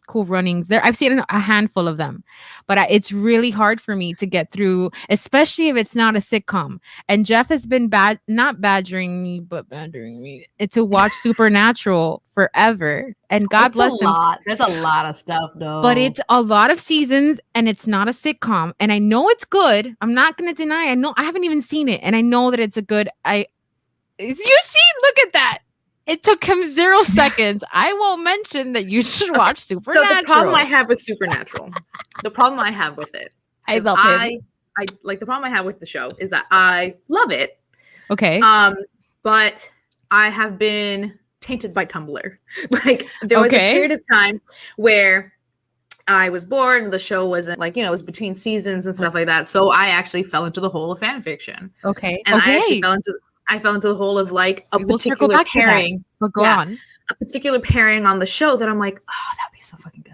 Cool Runnings. I've seen a handful of them, but it's really hard for me to get through, especially if it's not a sitcom. And Jeff has been not badgering me, but badgering me to watch Supernatural forever. And God bless him. There's a lot of stuff, though. But it's a lot of seasons, and it's not a sitcom. And I know it's good. I'm not going to deny. I know I haven't even seen it, and I know that it's a good. You see, look at that. It took him 0 seconds. I won't mention that you should watch Supernatural. So the problem I have with Supernatural, the problem I have with it, I love him. I like the problem I have with the show is that I love it. Okay. But I have been tainted by Tumblr. Like there was a period of time where I was bored and the show wasn't like, it was between seasons and stuff like that. So I actually fell into the hole of fan fiction. Okay. And I actually fell into the hole of like a particular pairing. But go on. A particular pairing on the show that I'm like, oh, that would be so fucking good.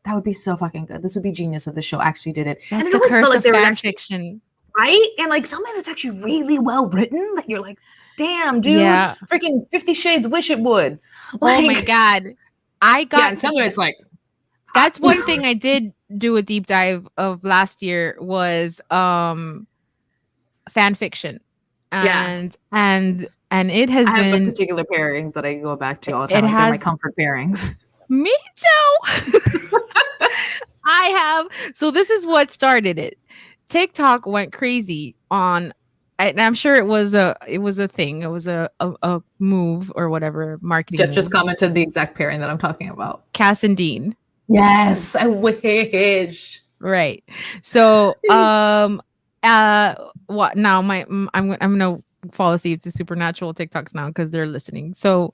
That would be so fucking good. This would be genius if the show actually did it. That's and it always felt like they were fan fiction. Right? And like some of it's actually really well written that you're like, damn, dude. Yeah. Freaking 50 Shades wish it would. Like, oh my God. and some of it's like. That's one thing I did do a deep dive of last year was fan fiction. And it has been particular pairings that I go back to all the time. They're my comfort pairings. Me too. I have. So this is what started it. TikTok went crazy on, and I'm sure it was a thing. It was a move or whatever marketing. Jeff just commented the exact pairing that I'm talking about. Cass and Dean. Yes, I wish. Right. So what now? I'm gonna fall asleep to Supernatural TikToks now because they're listening. So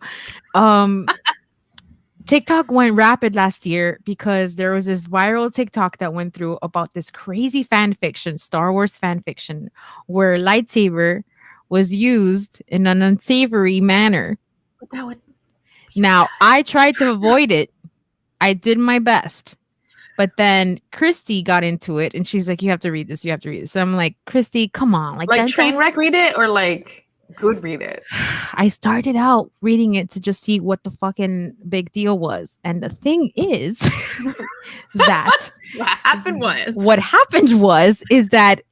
TikTok went rapid last year because there was this viral TikTok that went through about this crazy fan fiction, Star Wars fan fiction, where lightsaber was used in an unsavory manner. Now, I tried to avoid it. I did my best. But then Christy got into it and she's like, you have to read this. You have to read this. So I'm like, Christy, come on. Like Trainwreck read it or like good read it? I started out reading it to just see what the fucking big deal was. And the thing is that what happened was that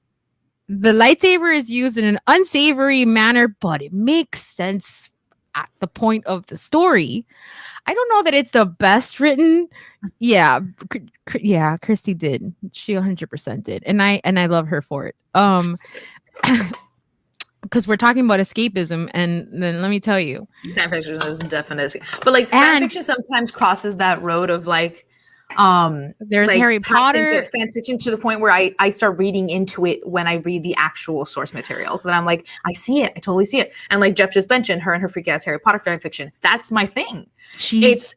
the lightsaber is used in an unsavory manner, but it makes sense at the point of the story. I don't know that it's the best written. Yeah, Christy did. She 100% did, and I love her for it. Because we're talking about escapism, and then let me tell you, fan fiction is definitely, but like fan fiction sometimes crosses that road of like, there's like Harry Potter fan fiction to the point where I start reading into it when I read the actual source material. But I'm like, I see it, I totally see it, and like Jeff just mentioned, her and her freak ass Harry Potter fan fiction. That's my thing. She's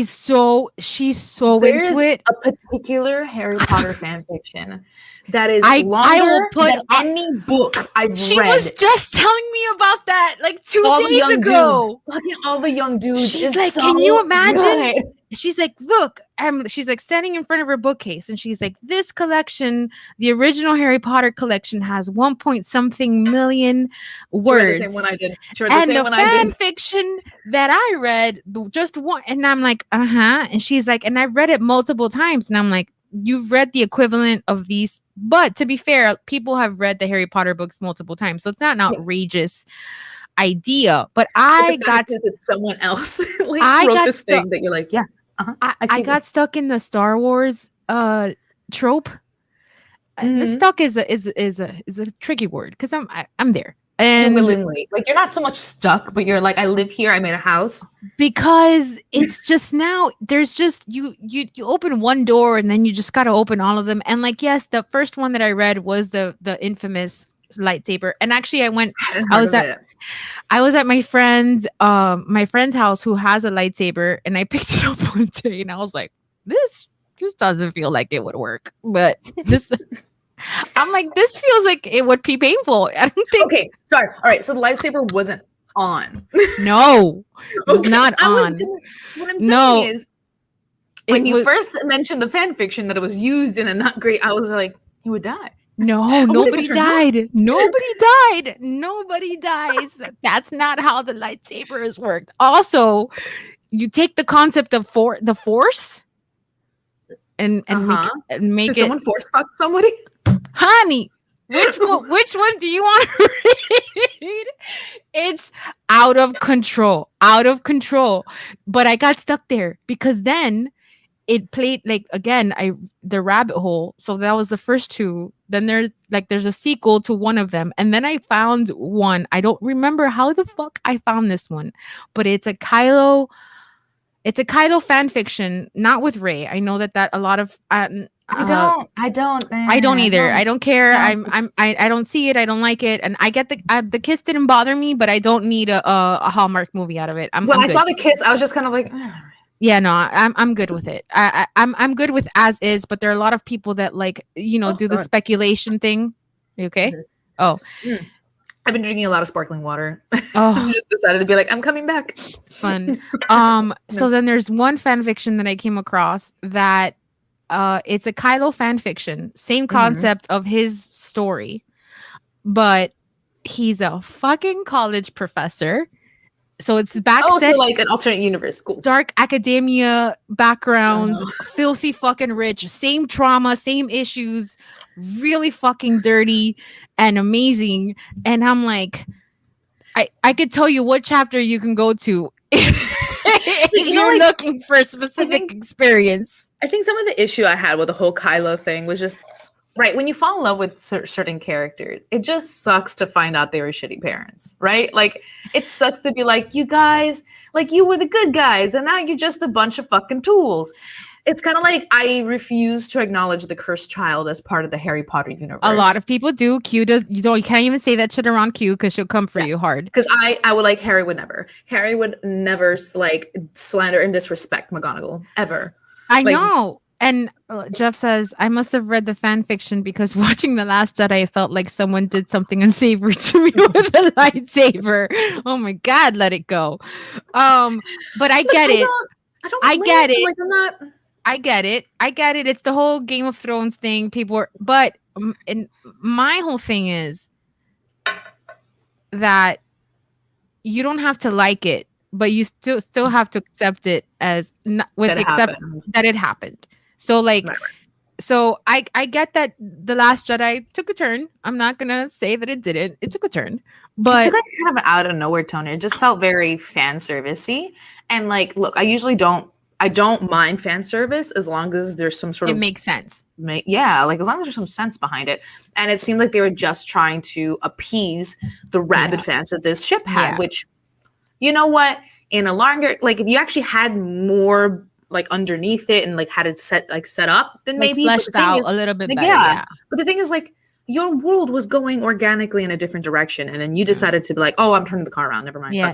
so into it. A particular Harry Potter fan fiction that is longer than any book I've read. She was just telling me about that like 2 days ago. Fucking all the young dudes. She's like, can you imagine? Good. She's like, look, she's like standing in front of her bookcase and she's like, this collection, the original Harry Potter collection, has 1.something million words. The same one I did. And the fan fiction that I read, just one, and I'm like, and she's like, and I've read it multiple times, and I'm like, you've read the equivalent of these, but to be fair, people have read the Harry Potter books multiple times, so it's not an outrageous idea. But I got because it's someone else like I wrote this thing that you're like, yeah. I got stuck in the Star Wars trope. Stuck is a tricky word because I'm there. And willingly, like you're not so much stuck, but you're like, I live here, I made a house. Because it's just now there's just you open one door and then you just gotta open all of them. And like, yes, the first one that I read was the infamous lightsaber. And actually I was at my friend's house who has a lightsaber, and I picked it up one day and I was like, this doesn't feel like it would work. But this I'm like, this feels like it would be painful. I don't think. Okay, sorry. All right, so the lightsaber wasn't on. No, it was not on. What I'm saying is, when you first mentioned the fan fiction that it was used in a not great, I was like, he would die. No, nobody died. Nobody died. Nobody dies. That's not how the lightsaber has worked. Also, you take the concept of the Force and make Did someone force fuck somebody? Honey, which one do you want to read? It's out of control. But I got stuck there because then it played like again the rabbit hole. So that was the first 2. Then there's a sequel to one of them, and then I found one. I don't remember how the fuck I found this one, but it's a Kylo fan fiction, not with Rey. I know that a lot of I don't either. I don't care. I don't see it. I don't like it. And I get the kiss didn't bother me, but I don't need a Hallmark movie out of it. When I saw the kiss, I was just kind of like, yeah, no, I'm good with it. I'm good with as is, but there are a lot of people that like, do the speculation thing. You okay? Mm-hmm. Oh. I've been drinking a lot of sparkling water. Oh. I just decided to be like, I'm coming back. Fun. So then there's one fan fiction that I came across that it's a Kylo fan fiction. Same concept of his story, but he's a fucking college professor. So it's back set, so like an alternate universe. Cool. Dark academia background, filthy fucking rich, same trauma, same issues, really fucking dirty and amazing. And I'm like, I could tell you what chapter you can go to if you're looking for a specific experience. I think some of the issue I had with the whole Kylo thing was just right, when you fall in love with certain characters, it just sucks to find out they were shitty parents, right? Like, it sucks to be like, you guys, like, you were the good guys, and now you're just a bunch of fucking tools. It's kind of like I refuse to acknowledge the cursed child as part of the Harry Potter universe. A lot of people do. Q does. You can't even say that shit around Q because she'll come for you hard. Because I would like Harry would never. Harry would never like slander and disrespect McGonagall ever. I know. And Jeff says, I must have read the fan fiction because watching The Last Jedi, I felt like someone did something unsavory to me with a lightsaber. Oh my God, let it go. But I get it. I get it. Like, I'm not. I get it. It's the whole Game of Thrones thing. But and my whole thing is that you don't have to like it, but you still have to accept it as that it happened. So like, so I get that The Last Jedi took a turn. I'm not gonna say that it didn't. It took a turn, but it took like kind of an out of nowhere tone. It just felt very fan servicey. And like, look, I don't mind fan service as long as there's some sort of makes sense. Yeah, like as long as there's some sense behind it. And it seemed like they were just trying to appease the rabid fans that this ship had. Which, you know what, in a longer, like if you actually had more like underneath it and like had it set up, then like maybe fleshed out a little bit better. Yeah. But the thing is, like, your world was going organically in a different direction, and then you decided to be like, "Oh, I'm turning the car around. Never mind." Yeah.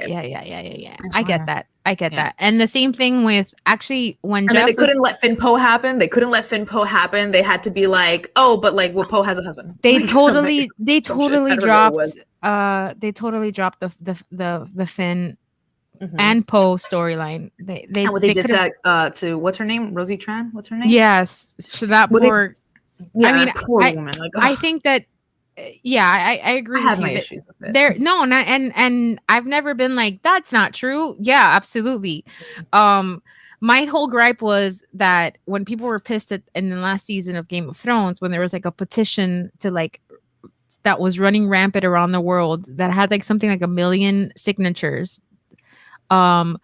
I get that. And the same thing with actually when they couldn't let Finn Poe happen. They couldn't let Finn Poe happen. They had to be like, "Oh, but like, well, Poe has a husband." They like, totally dropped. They totally dropped the Finn and Poe storyline. They and what they did to what's her name, Rosie Tran? What's her name? Yes, so that poor. Yeah, I mean, poor woman. Like, I think that, I agree. I have my issues with it. And I've never been like, that's not true. Yeah, absolutely. My whole gripe was that when people were pissed in the last season of Game of Thrones, when there was like a petition to like that was running rampant around the world that had like something like 1 million signatures. Look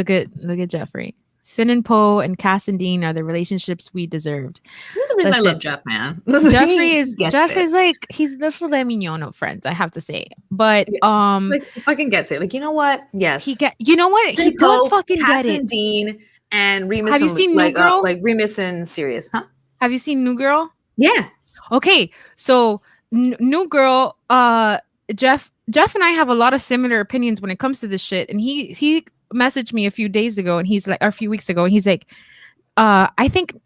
at Jeffrey. Finn and Poe and Cass and Dean are the relationships we deserved. This is the reason I love Jeff, man. Jeff is like, he's the filet mignon of Friends, I have to say. But like fucking gets it. Like, you know what? Yes. He does fucking Cass get it. And Dean and Remus. Have you seen New Girl? Like Remus and Sirius, huh? Have you seen New Girl? Yeah. Okay, so New Girl, Jeff and I have a lot of similar opinions when it comes to this shit, and he messaged me a few days ago, and he's like, or a few weeks ago, and he's like, I think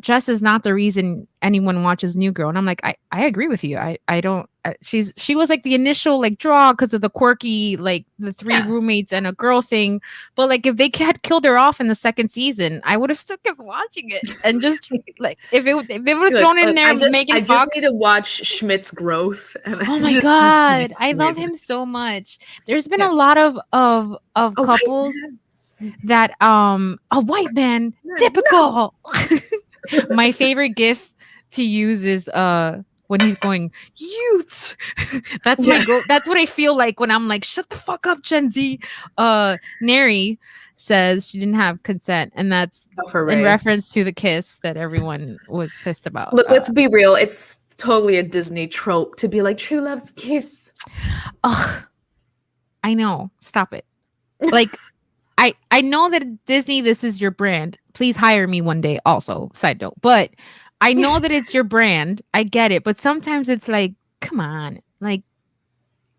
Jess is not the reason anyone watches New Girl. And I'm like, I agree with you. I don't, she was like the initial like draw because of the quirky, like the 3 roommates and a girl thing. But like, if they had killed her off in the 2nd season, I would have still kept watching it. And just like, if they would have thrown in there Megan Fox. I just need to watch Schmidt's growth. Oh my God. I love him so much. There's been a lot of couples that a white man, typical. My favorite gif to use is when he's going Utes. That's that's what I feel like when I'm like, shut the fuck up, Gen Z. Neri says she didn't have consent, and that's in reference to the kiss that everyone was pissed about. Look, let's be real, it's totally a Disney trope to be like, true love's kiss. Ugh, I know, stop it. Like, I know that Disney, this is your brand. Please hire me one day also, side note. But I know that it's your brand. I get it. But sometimes it's like, come on. Like,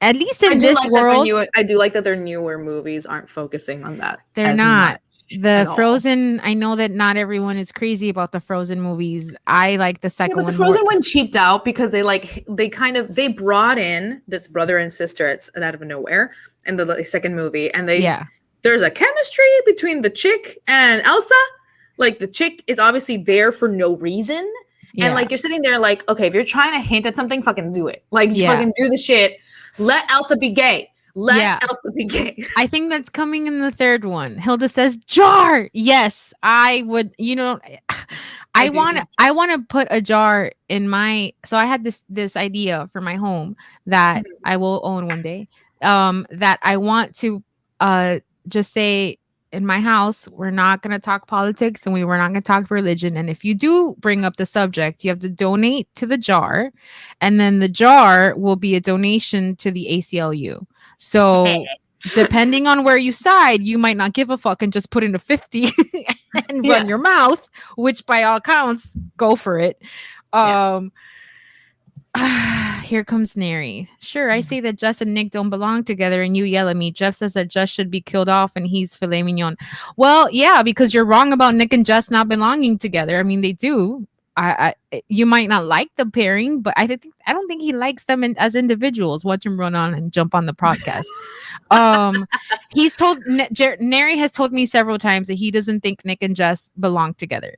at least in this world. I do like that their newer movies aren't focusing on that. They're not. The Frozen, I know that not everyone is crazy about the Frozen movies. I like the second one. But the Frozen one cheaped out because they brought in this brother and sister out of nowhere in the second movie. And there's a chemistry between the chick and Elsa. Like, the chick is obviously there for no reason. Yeah. And like, you're sitting there like, okay, if you're trying to hint at something, fucking do it. Like, fucking do the shit. Let Elsa be gay. Elsa be gay. I think that's coming in the 3rd one. Hilda says jar. Yes, I would. You know, I want to put a jar in my. So I had this idea for my home that I will own one day. That I want to just say, in my house, we're not going to talk politics and we're not going to talk religion. And if you do bring up the subject, you have to donate to the jar. And then the jar will be a donation to the ACLU. So depending on where you side, you might not give a fuck and just put in a 50 and run your mouth, which by all counts, go for it. Here comes Neri. Sure, I say that Jess and Nick don't belong together and you yell at me. Jeff says that Jess should be killed off and he's filet mignon. Well, yeah, because you're wrong about Nick and Jess not belonging together. I mean, they do. You might not like the pairing, but I don't think he likes them as individuals. Watch him run on and jump on the podcast. He's told Neri has told me several times that he doesn't think Nick and Jess belong together.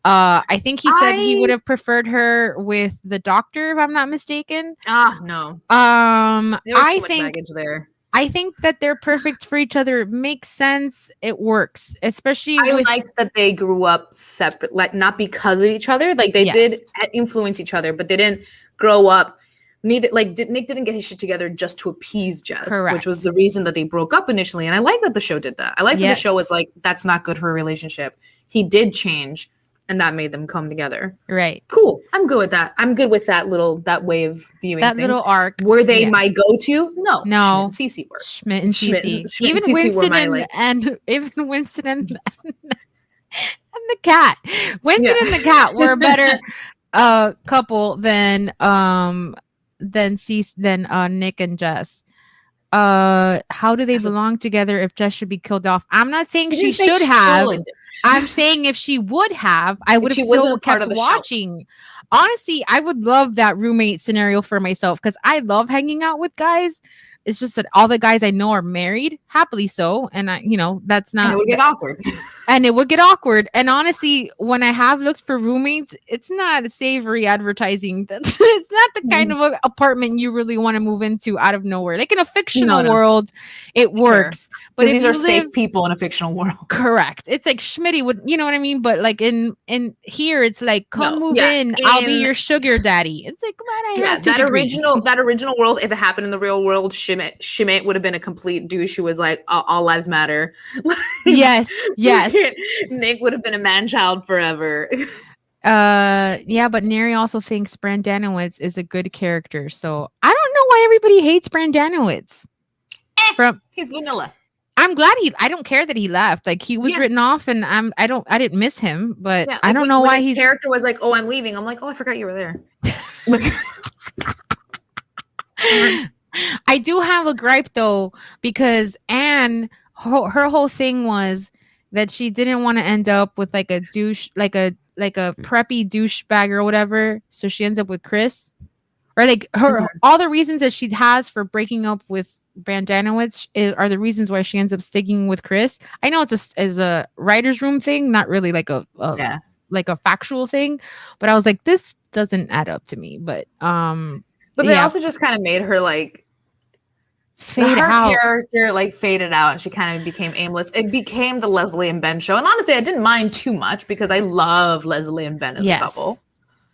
I think he said he would have preferred her with the doctor, if I'm not mistaken. No. I think baggage there. I think that they're perfect for each other. It makes sense. It works, especially. I liked that they grew up separate, like not because of each other. Like they did influence each other, but they didn't grow up. Nick didn't get his shit together just to appease Jess, which was the reason that they broke up initially. And I like that the show did that. I like that the show was like, that's not good for a relationship. He did change. And that made them come together. Right. Cool. I'm good with that. I'm good with that way of viewing that things. Little arc. Were they my go-to? No. No. Schmidt and Cece were. Schmidt and Cece. Even Winston and the cat. Winston and the cat were a better couple than Nick and Jess. How do they belong together if Jess should be killed off? I'm not saying she should have. I'm saying if she would have, I would have still kept watching. Honestly, I would love that roommate scenario for myself because I love hanging out with guys. It's just that all the guys I know are married, happily so, and that's not. And it would get awkward. And it would get awkward. And honestly, when I have looked for roommates, it's not savory advertising. It's not the kind of apartment you really want to move into out of nowhere. Like in a fictional world, it works. But these are safe people in a fictional world. Correct. It's like Schmitty would, you know what I mean? But like in here, it's like, come move in. I'll be your sugar daddy. It's like, man, I have that original world. If it happened in the real world, Schmidt would have been a complete douche who was like, all lives matter. Yes. Nick would have been a man-child forever. But Neri also thinks Brandanowitz is a good character. So I don't know why everybody hates Brandanowitz. He's vanilla. I'm glad I don't care that he left. Like he was written off and I didn't miss him, but I don't know why his character was like, "Oh, I'm leaving." I'm like, "Oh, I forgot you were there." I do have a gripe though, because Anne, her whole thing was that she didn't want to end up with like a douche, like a preppy douchebag or whatever. So she ends up with Chris, or like all the reasons that she has for breaking up with Brandanowitz are the reasons why she ends up sticking with Chris. I know it's a writer's room thing, not really like a factual thing, but I was like, this doesn't add up to me. But they also just kind of made her like fade out. Her character like faded out, and she kind of became aimless. It became the Leslie and Ben show, and honestly, I didn't mind too much because I love Leslie and Ben as a couple.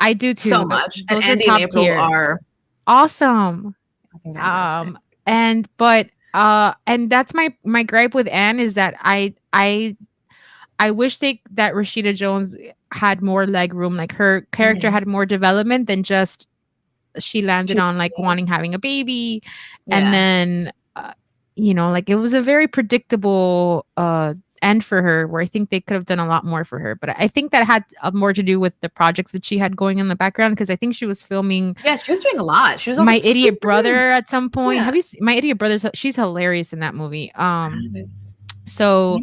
I do too, so much. And Andy and April are awesome. And that's my gripe with Anne is that I wish that Rashida Jones had more leg room, like her character had more development than just she landed on like having a baby, and then like it was a very predictable end for her, where I think they could have done a lot more for her. But I think that had more to do with the projects that she had going in the background, because I think she was filming. Yeah, she was doing a lot. She was My Idiot Brother at some point. Yeah. Have you seen My Idiot Brother? She's hilarious in that movie. So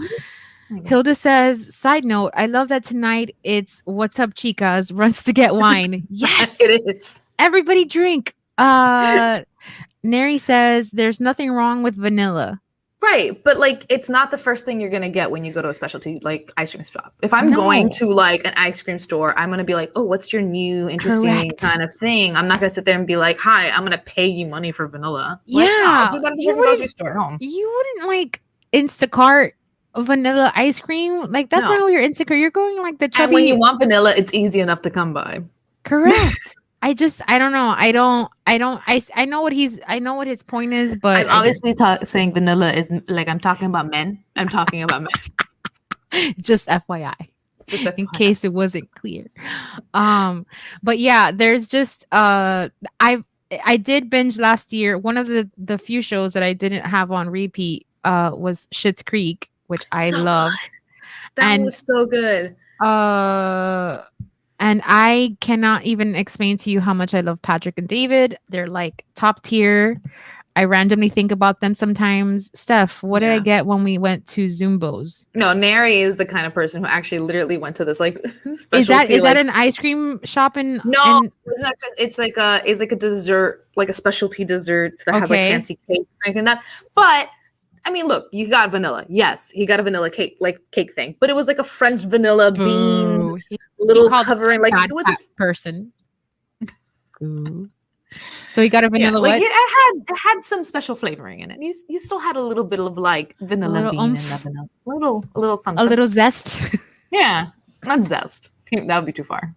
Hilda says, side note, I love that tonight it's What's Up Chicas runs to get wine. Yes, it is. Everybody drink. Neri says there's nothing wrong with vanilla. Right, but like it's not the first thing you're gonna get when you go to a specialty like ice cream shop. If I'm going to like an ice cream store, I'm gonna be like, oh, what's your new interesting kind of thing? I'm not gonna sit there and be like, hi, I'm gonna pay you money for vanilla. Like, yeah, no, you grocery store at home. You wouldn't like Instacart vanilla ice cream. Like that's not how you're Instacart. You're going like the chubby. And when you want vanilla, it's easy enough to come by. Correct. I don't know. I know what his point is, but I'm obviously saying vanilla is like I'm talking about men. I'm talking about men. Just FYI. In case it wasn't clear. But yeah, there's just I did binge last year. One of the few shows that I didn't have on repeat was Schitt's Creek, which I loved. Good. That was so good. And I cannot even explain to you how much I love Patrick and David. They're like top tier. I randomly think about them sometimes. Steph, what did I get when we went to Zumbo's? No, Neri is the kind of person who actually literally went to this like is that an ice cream shop in? No, it's like a dessert, like a specialty dessert that has like fancy cake or anything like that. But I mean, look, you got vanilla. Yes, he got a vanilla cake thing, but it was like a French vanilla bean, little covering. Like it was a person. Ooh. So he got a vanilla. Like it had some special flavoring in it. He still had a little bit of like vanilla bean and vanilla, a little something, a little zest. Yeah, not zest. That would be too far.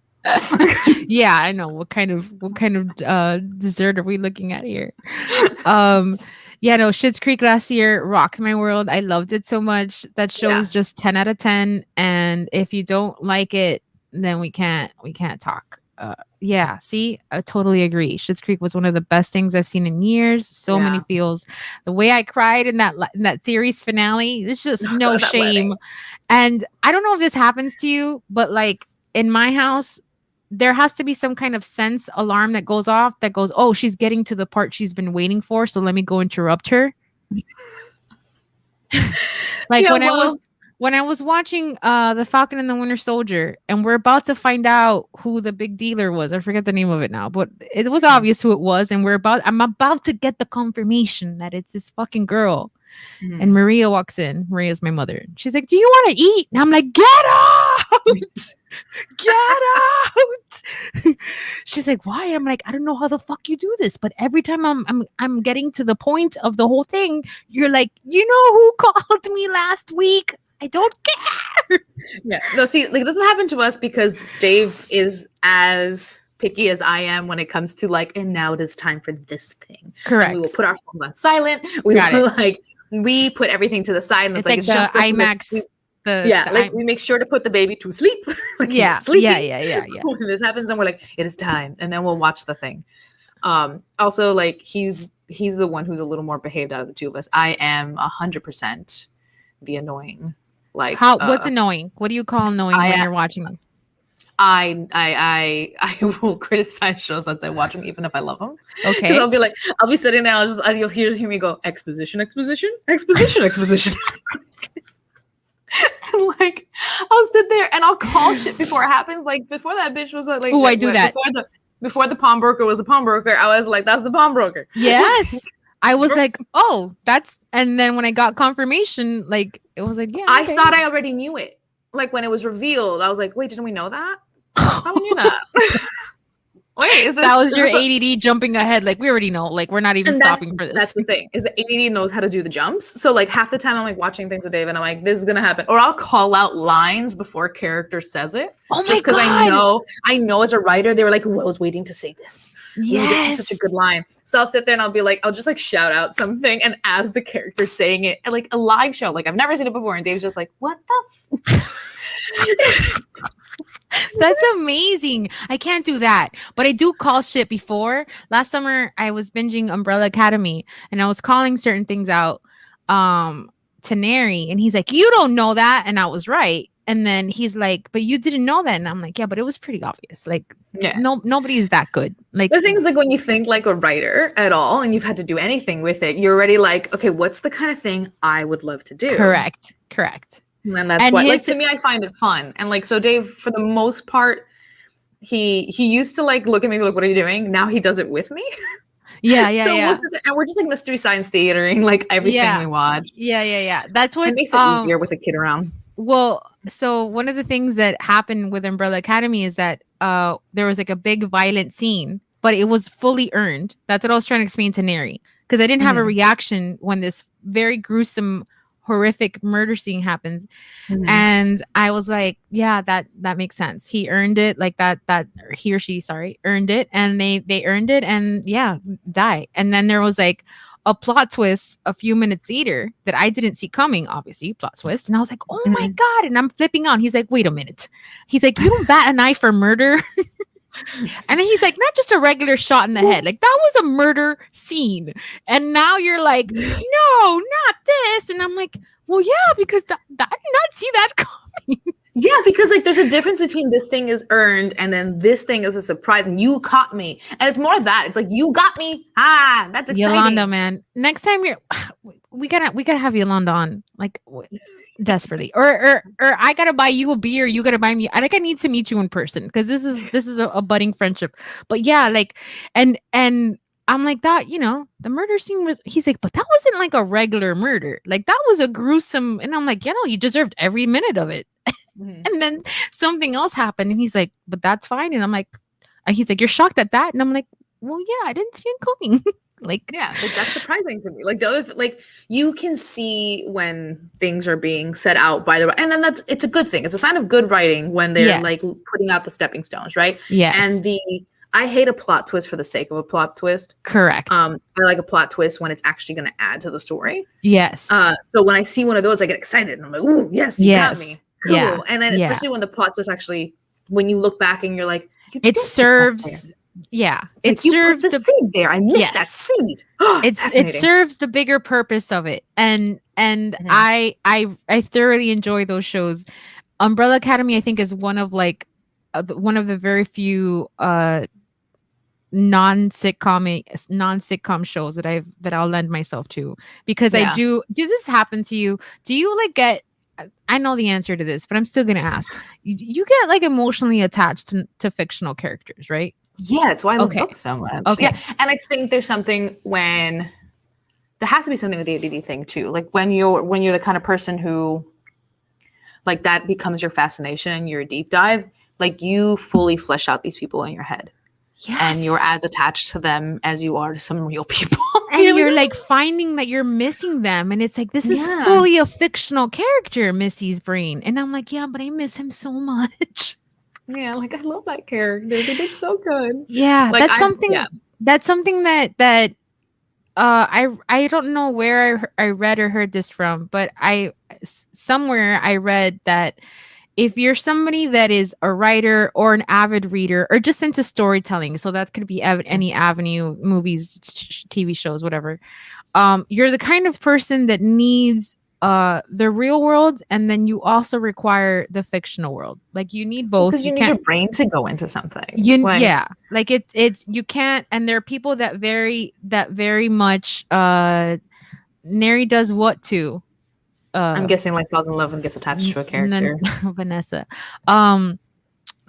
Yeah, I know. What kind of dessert are we looking at here? Yeah, no, Schitt's Creek last year rocked my world. I loved it so much. That show is just 10 out of 10. And if you don't like it, then we can't talk. Yeah, see, I totally agree. Schitt's Creek was one of the best things I've seen in years. So many feels. The way I cried in that series finale, there's just no shame. And I don't know if this happens to you, but like in my house, there has to be some kind of sense alarm that goes off that goes, oh, she's getting to the part she's been waiting for, so let me go interrupt her. Like when I was watching The Falcon and the Winter Soldier, and we're about to find out who the big dealer was. I forget the name of it now, but it was obvious who it was, and I'm about to get the confirmation that it's this fucking girl. Mm-hmm. And Maria walks in. Maria's my mother. She's like, "Do you want to eat?" And I'm like, "Get out! Get out!" She's like, "Why?" I'm like, "I don't know how the fuck you do this, but every time I'm getting to the point of the whole thing, you're like, you know who called me last week? I don't care." Yeah. No, see, like, it doesn't happen to us because Dave is as picky as I am when it comes to like, and now it is time for this thing. Correct. And we will put our phones on silent. We put everything to the side, and it's like just the IMAX. We make sure to put the baby to sleep. Yeah. When this happens, and we're like, it is time, and then we'll watch the thing. Also, like he's the one who's a little more behaved out of the two of us. I am 100% the annoying. Like what's annoying? What do you call annoying when you're watching them? I will criticize shows as I watch them, even if I love them. Okay. Because I'll be sitting there, you'll hear me go, exposition. And like, I'll sit there and I'll call shit before it happens. Like before that bitch was like, oh, I do that. Before the pawnbroker was a pawnbroker, I was like, that's the pawnbroker. Yes. I was like, oh, and then when I got confirmation, like, it was like, yeah. I thought I already knew it. Like when it was revealed, I was like, wait, didn't we know that? How we knew that? Wait, that was your ADD jumping ahead. Like, we already know. Like, we're not even stopping for this. That's the thing, is that ADD knows how to do the jumps. So like half the time I'm like watching things with Dave and I'm like, this is gonna happen. Or I'll call out lines before a character says it. Oh just because I know as a writer, they were like, I was waiting to say this. Yes. Ooh, this is such a good line. So I'll sit there and I'll just like shout out something, and as the character's saying it, like a live show, like I've never seen it before, and Dave's just like, what the That's amazing. I can't do that, but I do call shit before. Last summer I was binging Umbrella Academy and I was calling certain things out to Neri, and he's like, you don't know that, and I was right. And then he's like, but you didn't know that, and I'm like, yeah, but it was pretty obvious. Like, nobody's that good. Like, the thing is, like, when you think like a writer at all and you've had to do anything with it, you're already like, okay, what's the kind of thing I would love to do? Correct. And that's why, like, to me, I find it fun. And like, so Dave, for the most part, he used to like look at me like, what are you doing? Now he does it with me. Yeah. And we're just like mystery science theatering, like everything we watch. Yeah. That's what it makes it easier with a kid around. Well, so one of the things that happened with Umbrella Academy is that there was like a big violent scene, but it was fully earned. That's what I was trying to explain to Neri, because I didn't have a reaction when this very gruesome, horrific murder scene happens. And I was like, yeah, that makes sense. He earned it, like that he or she, earned it, and they earned it, and die. And then there was like a plot twist a few minutes later that I didn't see coming, obviously, plot twist. And I was like, oh my God. And I'm flipping out. He's like, wait a minute. He's like, you don't bat an eye for murder. And then he's like, not just a regular shot in the head. Like, that was a murder scene. And now you're like, no, not this. And I'm like, well, yeah, because I did not see that coming. Yeah, because like there's a difference between this thing is earned and then this thing is a surprise and you caught me. And it's more that. It's like, you got me. That's exciting. Yolanda, man. Next time we gotta have Yolanda on. Like, desperately, or I gotta buy you a beer, you gotta buy me. I need to meet you in person, because this is a budding friendship. But yeah, like, and I'm like, that, the murder scene was, he's like, but that wasn't like a regular murder, like that was a gruesome. And I'm like, you deserved every minute of it. And then something else happened, and he's like, but that's fine. And I'm like, and he's like, you're shocked at that? And I'm like, well, yeah, I didn't see it coming. Like, yeah, like that's surprising to me. Like the other, like you can see when things are being set out by the, and then it's a good thing. It's a sign of good writing when they're like putting out the stepping stones, right? Yeah. And I hate a plot twist for the sake of a plot twist. Correct. I like a plot twist when it's actually going to add to the story. Yes. So when I see one of those, I get excited, and I'm like, "Ooh, yes, you got me." Cool. Yeah. And then especially when the plot twist actually, when you look back and you're like, it serves. Yeah, it serves the seed there. I missed that seed. It serves the bigger purpose of it, and I thoroughly enjoy those shows. Umbrella Academy, I think, is one of the very few non-sitcom shows that I'll lend myself to, because I do this happen to you? Do you like get? I know the answer to this, but I'm still gonna ask. You get like emotionally attached to fictional characters, right? Yeah, it's why I love books so much. Okay. Yeah. And I think there's something there has to be something with the ADD thing too. Like when you're the kind of person who, like, that becomes your fascination and your deep dive, like you fully flesh out these people in your head. Yes. And you're as attached to them as you are to some real people. And you're like finding that you're missing them. And it's like, this is fully a fictional character, Missy's brain. And I'm like, yeah, but I miss him so much. Yeah, like I love that character. They did so good. Yeah, like, that's something that I don't know where I read or heard this from, but somewhere I read that if you're somebody that is a writer or an avid reader or just into storytelling, so that could be any avenue, movies, TV shows, whatever, you're the kind of person that needs the real world, and then you also require the fictional world. Like you need both, because you need your brain to go into something. Like it's you can't. And there are people that very much Neri does what to. I'm guessing like falls in love and gets attached to a character. Vanessa.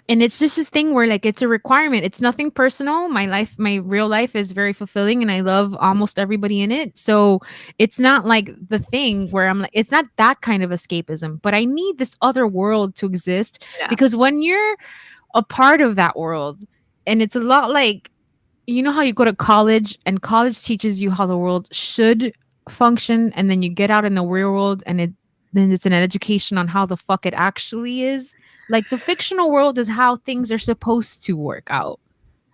And it's just this thing where like it's a requirement. It's nothing personal. My real life is very fulfilling, and I love almost everybody in it. So it's not like the thing where I'm like, it's not that kind of escapism, but I need this other world to exist, because when you're a part of that world, and it's a lot like, you know how you go to college and college teaches you how the world should function, and then you get out in the real world and then it's an education on how the fuck it actually is. Like the fictional world is how things are supposed to work out.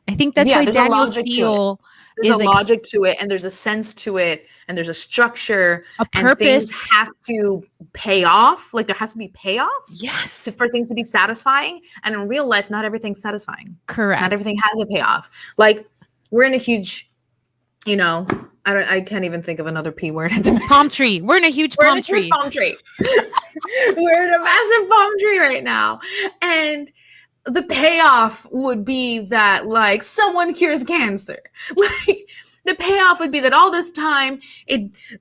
I think that's why Daniel Steele there's a logic to it, and there's a sense to it, and there's a structure, a purpose. And things have to pay off. Like there has to be payoffs, yes, for things to be satisfying. And in real life, not everything's satisfying. Correct. Not everything has a payoff. Like we're in a huge, I can't even think of another P word at the minute. Palm tree. We're in a huge palm tree. We're in a massive palm tree right now. And the payoff would be that like someone cures cancer. Like the payoff would be that all this time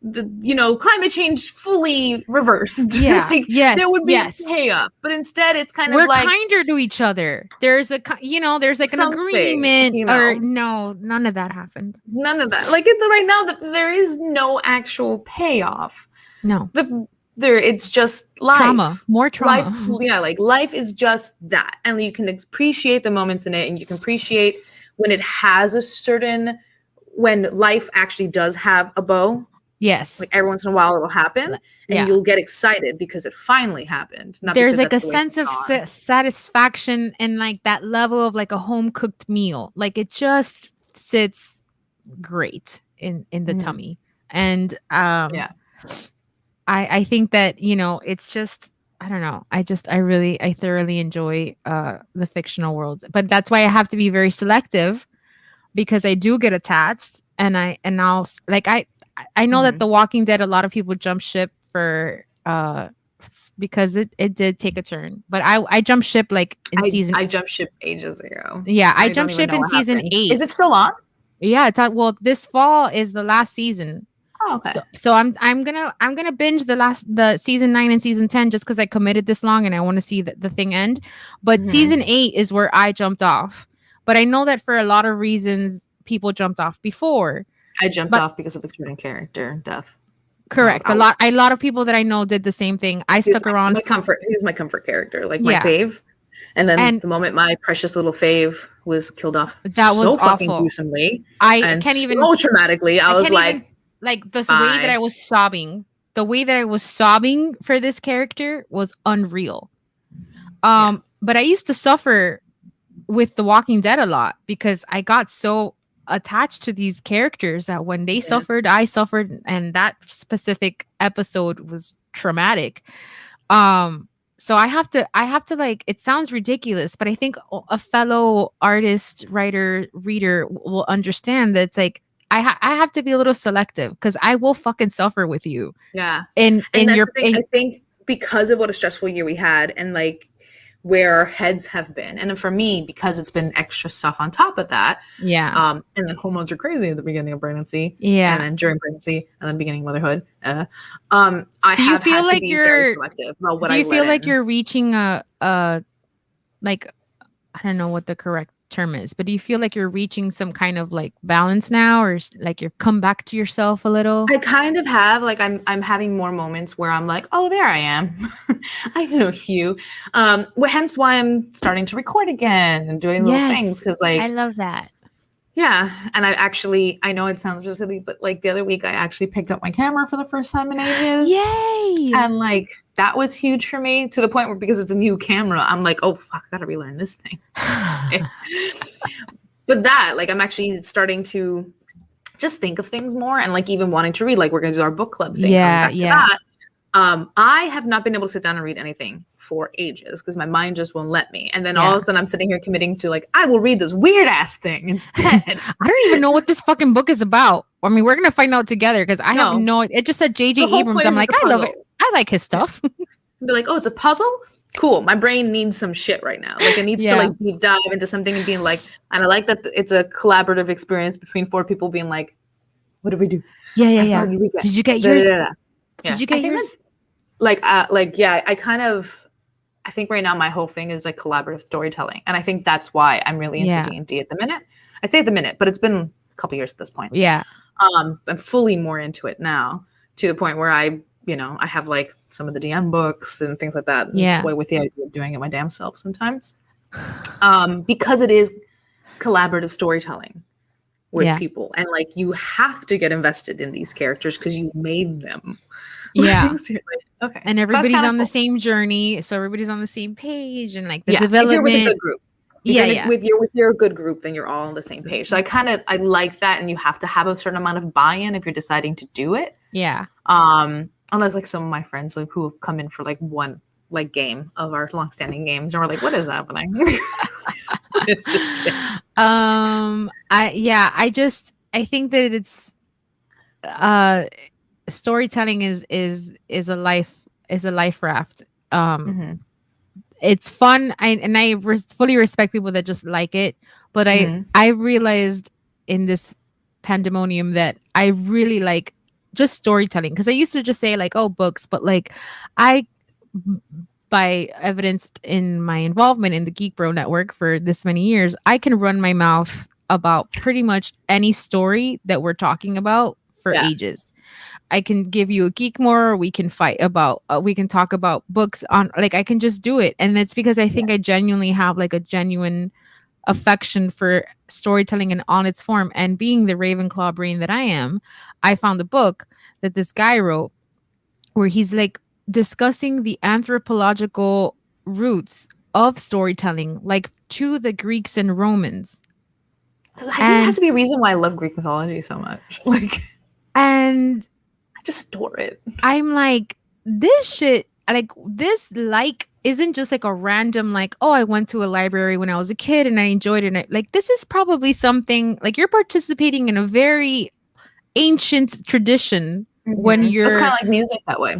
climate change fully reversed. Yeah. Like, there would be a payoff. But instead it's kind of like we're kinder to each other. There's there's like an agreement, or no, none of that happened. None of that. Like right now that there is no actual payoff. No. It's just life. Trauma. More trauma. Life, life is just that. And you can appreciate the moments in it, and you can appreciate when it has when life actually does have a bow. Yes. Like every once in a while it'll happen, and you'll get excited because it finally happened. There's like a sense of satisfaction and like that level of like a home cooked meal. Like it just sits great in the tummy. And I think that, it's just, I don't know. I thoroughly enjoy the fictional worlds. But that's why I have to be very selective, because I do get attached, and I know that The Walking Dead, a lot of people jump ship for because it did take a turn. But I jumped ship like in season. I jumped ship ages ago. Yeah, I jumped ship in season 8. Is it still on? Yeah, well, this fall is the last season. Oh, okay. So I'm gonna binge the season 9 and season 10 just because I committed this long and I want to see the thing end. But season 8 is where I jumped off. But I know that for a lot of reasons people jumped off before. I jumped off because of the certain character death. Correct. A lot of people that I know did the same thing. I stuck around. He was my comfort character, like my fave. And then the moment my precious little fave was killed off, that was so fucking awful. Gruesomely. I can't even so traumatically. I was like the way that I was sobbing. The way that I was sobbing for this character was unreal. But I used to suffer with The Walking Dead a lot because I got so attached to these characters that when they suffered, I suffered, and that specific episode was traumatic. So I have to like, it sounds ridiculous, but I think a fellow artist, writer, reader will understand that it's like I have to be a little selective because I will fucking suffer with you. Yeah. I think because of what a stressful year we had and like where our heads have been, and for me, because it's been extra stuff on top of that. Yeah. And then hormones are crazy at the beginning of pregnancy. Yeah. And then during pregnancy and then beginning of motherhood. I have had to be very selective about what I let in. Do you feel like you're reaching a like, I don't know what the correct term is, but do you feel like you're reaching some kind of like balance now, or like you've come back to yourself a little? I kind of have, like, I'm having more moments where I'm like, oh, there I am. I know you. Hence why I'm starting to record again and doing little things, because like I love that. Yeah. And I know it sounds really silly, but like the other week I actually picked up my camera for the first time in ages. Yay! And like that was huge for me, to the point where, because it's a new camera, I'm like, oh fuck, I gotta relearn this thing. But that, like, I'm actually starting to just think of things more, and like even wanting to read, like we're gonna do our book club thing. Yeah. I have not been able to sit down and read anything for ages because my mind just won't let me. And then all of a sudden I'm sitting here committing to like, I will read this weird ass thing instead. I don't even know what this fucking book is about. I mean, we're going to find out together because I have no, it just said J.J. Abrams. I'm like, I love it. I like his stuff. Be like, oh, it's a puzzle? Cool. My brain needs some shit right now. Like it needs to like deep dive into something and being like, and I like that it's a collaborative experience between 4 people being like, what did we do? Yeah. Did you get yours? Did you get yours? I think right now my whole thing is like collaborative storytelling, and I think that's why I'm really into D&D at the minute. I say at the minute, but it's been a couple years at this point. Yeah. I'm fully more into it now, to the point where I have like some of the DM books and things like that. Yeah. Toy with the idea of doing it my damn self sometimes. Because it is collaborative storytelling with people, and like you have to get invested in these characters because you made them. Yeah. Okay. And everybody's on the same journey, so everybody's on the same page, and like the development. If you're with a good group. With your good group, then you're all on the same page. So I like that, and you have to have a certain amount of buy-in if you're deciding to do it. Yeah. Unless like some of my friends like who have come in for like one like game of our long-standing games, and we're like, what is happening? I think that it's storytelling is a life raft. It's fun. I fully respect people that just like it, but I realized in this pandemonium that I really like just storytelling, because I used to just say like, oh, books, but like by evidenced in my involvement in the WuBro network for this many years, I can run my mouth about pretty much any story that we're talking about for ages. I can give you a geek more. We can fight about. We can talk about books on. Like I can just do it, and it's because I think I genuinely have like a genuine affection for storytelling in all its form. And being the Ravenclaw brain that I am, I found a book that this guy wrote where he's like discussing the anthropological roots of storytelling, like to the Greeks and Romans. So I think it has to be a reason why I love Greek mythology so much. Like, and I just adore it. I'm like, this shit like this isn't just like a random like, oh, I went to a library when I was a kid and I enjoyed it. Like this is probably something like you're participating in a very ancient tradition when you're. It's kind of like music that way,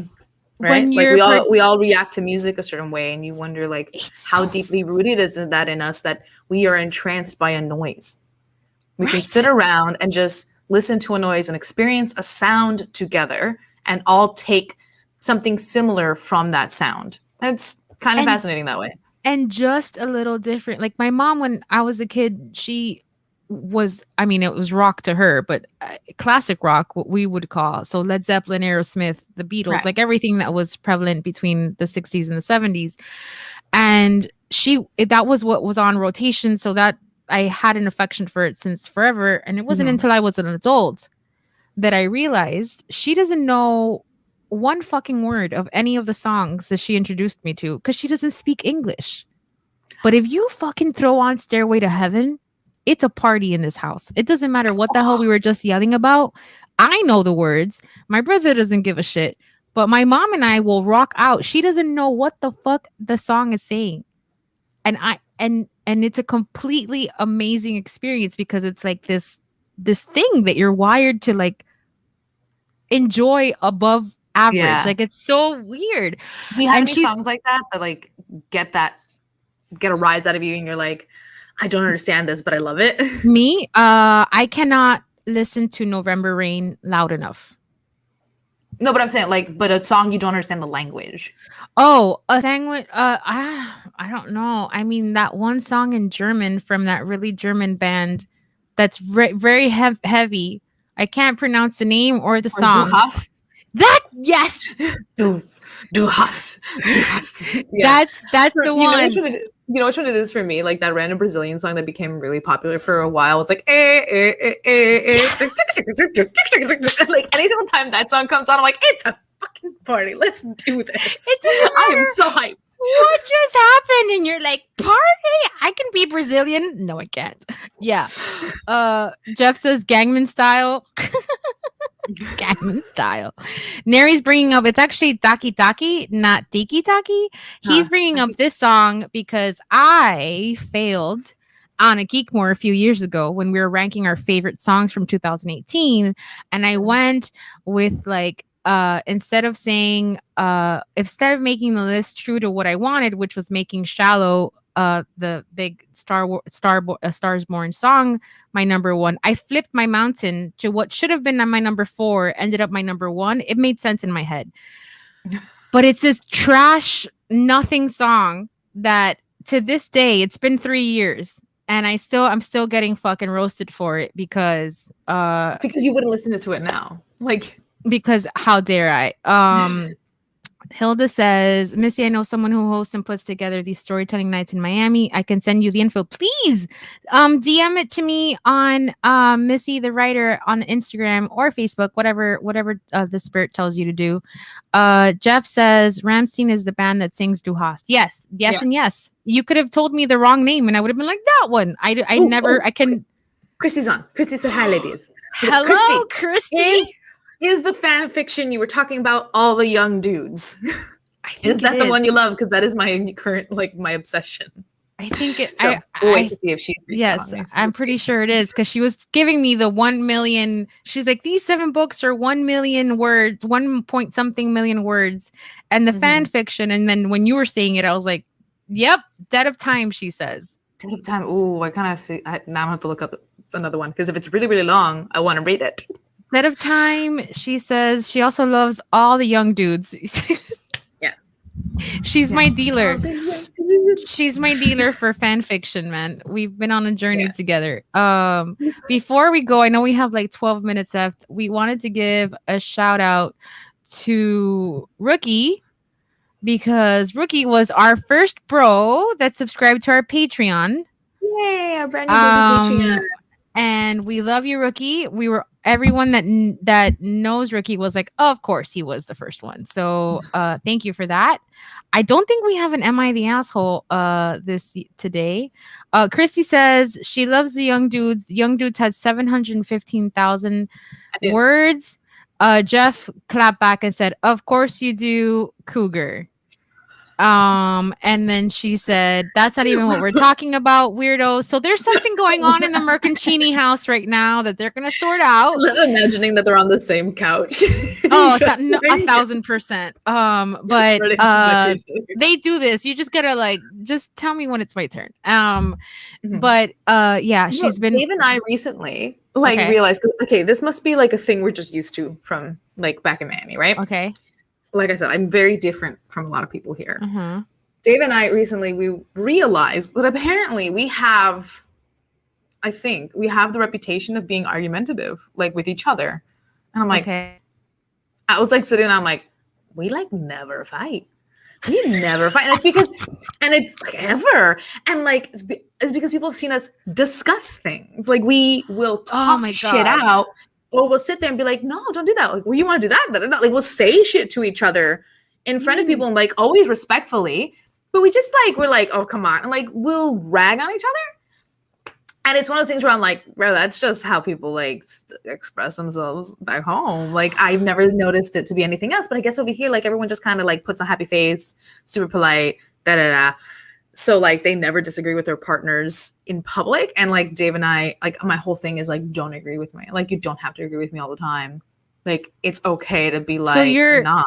right? When Like you're we all react to music a certain way, and you wonder like how deeply rooted is that in us that we are entranced by a noise. We can sit around and just listen to a noise and experience a sound together and all take something similar from that sound. It's kind of fascinating that way. And just a little different. Like my mom, when I was a kid, she was, I mean, it was rock to her, but classic rock, what we would call. So Led Zeppelin, Aerosmith, the Beatles, like everything that was prevalent between the 60s and the 70s. And that was what was on rotation. So that I had an affection for it since forever. And it wasn't until I was an adult that I realized she doesn't know one fucking word of any of the songs that she introduced me to because she doesn't speak English. But if you fucking throw on Stairway to Heaven, it's a party in this house. It doesn't matter what the hell we were just yelling about. I know the words. My brother doesn't give a shit. But my mom and I will rock out. She doesn't know what the fuck the song is saying. And it's a completely amazing experience because it's like this thing that you're wired to like enjoy above average. Like it's so weird. Do you have any songs like that like get a rise out of you and you're like, I don't understand this, but I love it? Me, I cannot listen to November Rain loud enough. No, but I'm saying like, but a song you don't understand the language. Oh, a language. I don't know. I mean, that one song in German from that really German band that's very heavy. I can't pronounce the name or the song. Du hast? That yes. Du hast. Yeah. That's the one. You know which one it is for me? Like that random Brazilian song that became really popular for a while. It's like like any single time that song comes on, I'm like, it's a fucking party. Let's do this. I am so hyped. What just happened? And you're like, party? I can be Brazilian. No, I can't. Yeah. Jeff says Gangnam Style. Gangnam Style. Neri's bringing up, it's actually Taki Taki, not Tiki Taki. He's bringing up this song because I failed on a Geekmore a few years ago when we were ranking our favorite songs from 2018. And I went with like, instead of making the list true to what I wanted, which was making Shallow the big Stars Born song my number one, I flipped my mountain to what should have been my number 4, ended up my number 1. It made sense in my head. But it's this trash nothing song that to this day, it's been 3 years and I'm still getting fucking roasted for it because you wouldn't listen to it now. Like, because how dare I? Hilda says, Missy, I know someone who hosts and puts together these storytelling nights in Miami. I can send you the info. Please DM it to me on Missy the writer on Instagram or Facebook, whatever the spirit tells you to do. Jeff says Rammstein is the band that sings Du hast. Yes, and yes. You could have told me the wrong name and I would have been like that one. I can. Christy's on. Christy said hi, ladies. Hello, Christy. Is the fan fiction you were talking about all the young dudes? Is that the one you love? Because that is my current, like, my obsession. I think it. So we'll wait to see if she. Yes, I'm pretty sure it is because she was giving me the 1 million. She's like, these 7 books are 1 million words, 1 point something million words, and the fan fiction. And then when you were saying it, I was like, yep, Dead of Time. She says Dead of Time. Oh, I kind of see. Now I'm gonna have to look up another one because if it's really, really long, I want to read it. Dead of Time, she says she also loves all the young dudes. Yeah. She's my dealer. She's my dealer for fan fiction, man. We've been on a journey together. Before we go, I know we have like 12 minutes left. We wanted to give a shout out to Rookie because Rookie was our first bro that subscribed to our Patreon. Yay, our brand new Patreon. And we love you, Rookie. Everyone that knows Rookie was like, oh, of course he was the first one. So thank you for that. I don't think we have an Am I the Asshole today. Christy says she loves the young dudes. Young dudes had 715,000 words. Jeff clapped back and said, of course you do, Cougar. And then she said, that's not even what we're talking about, weirdo. So there's something going on in the Merconcini house right now that they're gonna sort out. I'm imagining that they're on the same couch. Oh, 1,000%. But they do this. You just gotta like just tell me when it's my turn. But yeah, she's been. Dave and I recently realized, this must be like a thing we're just used to from like back in Miami, right? Okay. Like I said, I'm very different from a lot of people here. Dave and I recently, we realized that apparently we have the reputation of being argumentative, like with each other. And I'm like, I was like sitting and I'm like, we like never fight. We never fight. And it's ever. And like, it's because people have seen us discuss things. Like we will talk shit out. Or we'll sit there and be like, no, don't do that. Like, well, you want to do that? Like, we'll say shit to each other in front of people and like always respectfully. But we just like, we're like, oh, come on. And like, we'll rag on each other. And it's one of those things where I'm like, bro, that's just how people like express themselves back home. Like, I've never noticed it to be anything else. But I guess over here, like everyone just kind of like puts a happy face, super polite, da-da-da. So like they never disagree with their partners in public. And like Dave and I, like my whole thing is like, don't agree with me. Like you don't have to agree with me all the time. Like it's okay to be like, nah.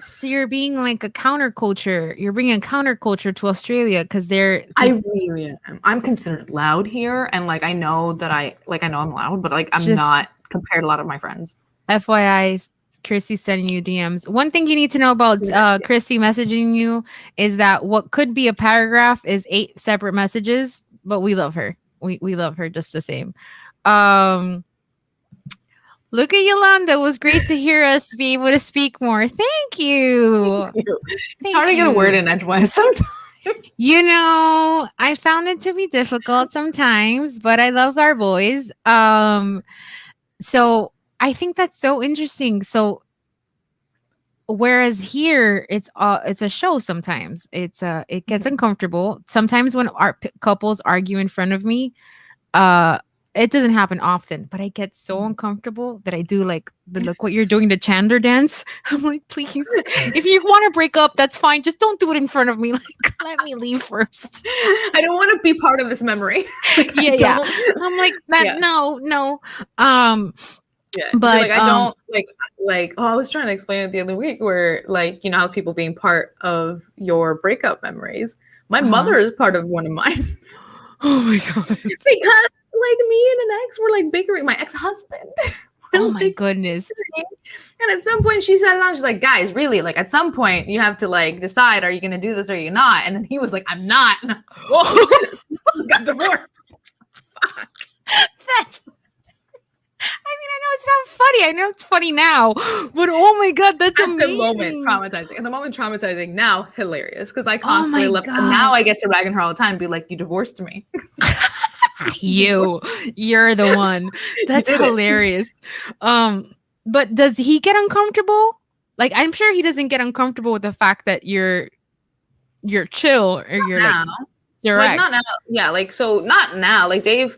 So you're being like a counterculture. You're bringing a counterculture to Australia because I really am. I'm considered loud here. And like, I know I'm loud, but like, I'm not compared to a lot of my friends. FYI, Chrissy sending you DMs. One thing you need to know about Chrissy messaging you is that what could be a paragraph is 8 separate messages, but we love her. We love her just the same. Look at Yolanda. It was great to hear us be able to speak more. Thank you. It's hard to get a word in edgewise sometimes. You know, I found it to be difficult sometimes, but I love our boys. So I think that's so interesting. So whereas here it's a show sometimes. It gets uncomfortable. Sometimes when our couples argue in front of me, it doesn't happen often, but I get so uncomfortable that I do like look what you're doing, the Chandler dance. I'm like, please, if you want to break up, that's fine. Just don't do it in front of me. Like, let me leave first. I don't want to be part of this memory. Like, yeah. I'm like that. No. Yeah, but like I don't like. Oh, I was trying to explain it the other week, where like how people being part of your breakup memories. My mother is part of one of mine. Oh my god! Because like me and an ex were like bickering. My ex-husband. Oh my goodness! And at some point, she sat down. She's like, "Guys, really? Like, at some point, you have to like decide: are you going to do this or are you not?" And then he was like, "I'm not." Whoa! Just got divorced. Fuck. That's. I mean, I know it's not funny. I know it's funny now, but oh my god, that's amazing. At the moment, traumatizing. Now, hilarious because I constantly left. And now I get to rag on her all the time, and be like, "You divorced me." You're the one. That's hilarious. But does he get uncomfortable? Like, I'm sure he doesn't get uncomfortable with the fact that you're chill or you're like direct. Like not now. Yeah, like so not now. Like Dave.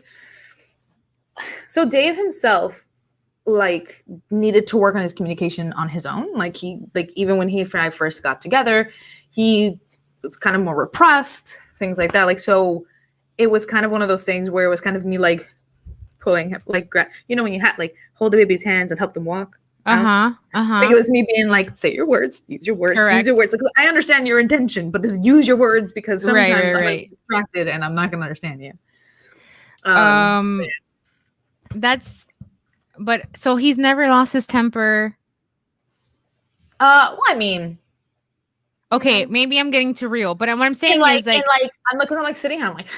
So Dave himself, like, needed to work on his communication on his own. Like even when he and I first got together, he was kind of more repressed, things like that. Like, so it was kind of one of those things where it was kind of me like pulling him, like, when you had like hold the baby's hands and help them walk. Like it was me being like, say your words, use your words, use your words. Because I understand your intention, but use your words because sometimes I'm like, distracted and I'm not going to understand you. But so he's never lost his temper. Well, I mean, okay, maybe I'm getting too real, but what I'm saying is like I'm sitting here, I'm like,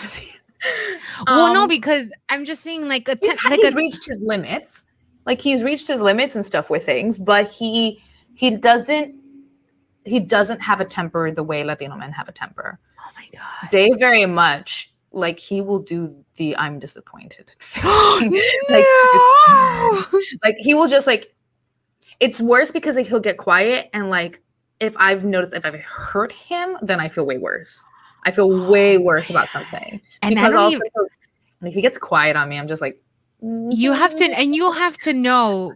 well, no, because I'm just saying like he's reached his limits, like he's reached his limits and stuff with things, but he doesn't have a temper the way Latino men have a temper. Oh my god, Dave very much. Like he will do the I'm disappointed. like he will just like, it's worse because like he'll get quiet and like if I've hurt him, then I feel way worse. I feel way worse about something. And because also if he gets quiet on me, I'm just like, You have to, and you'll have to know,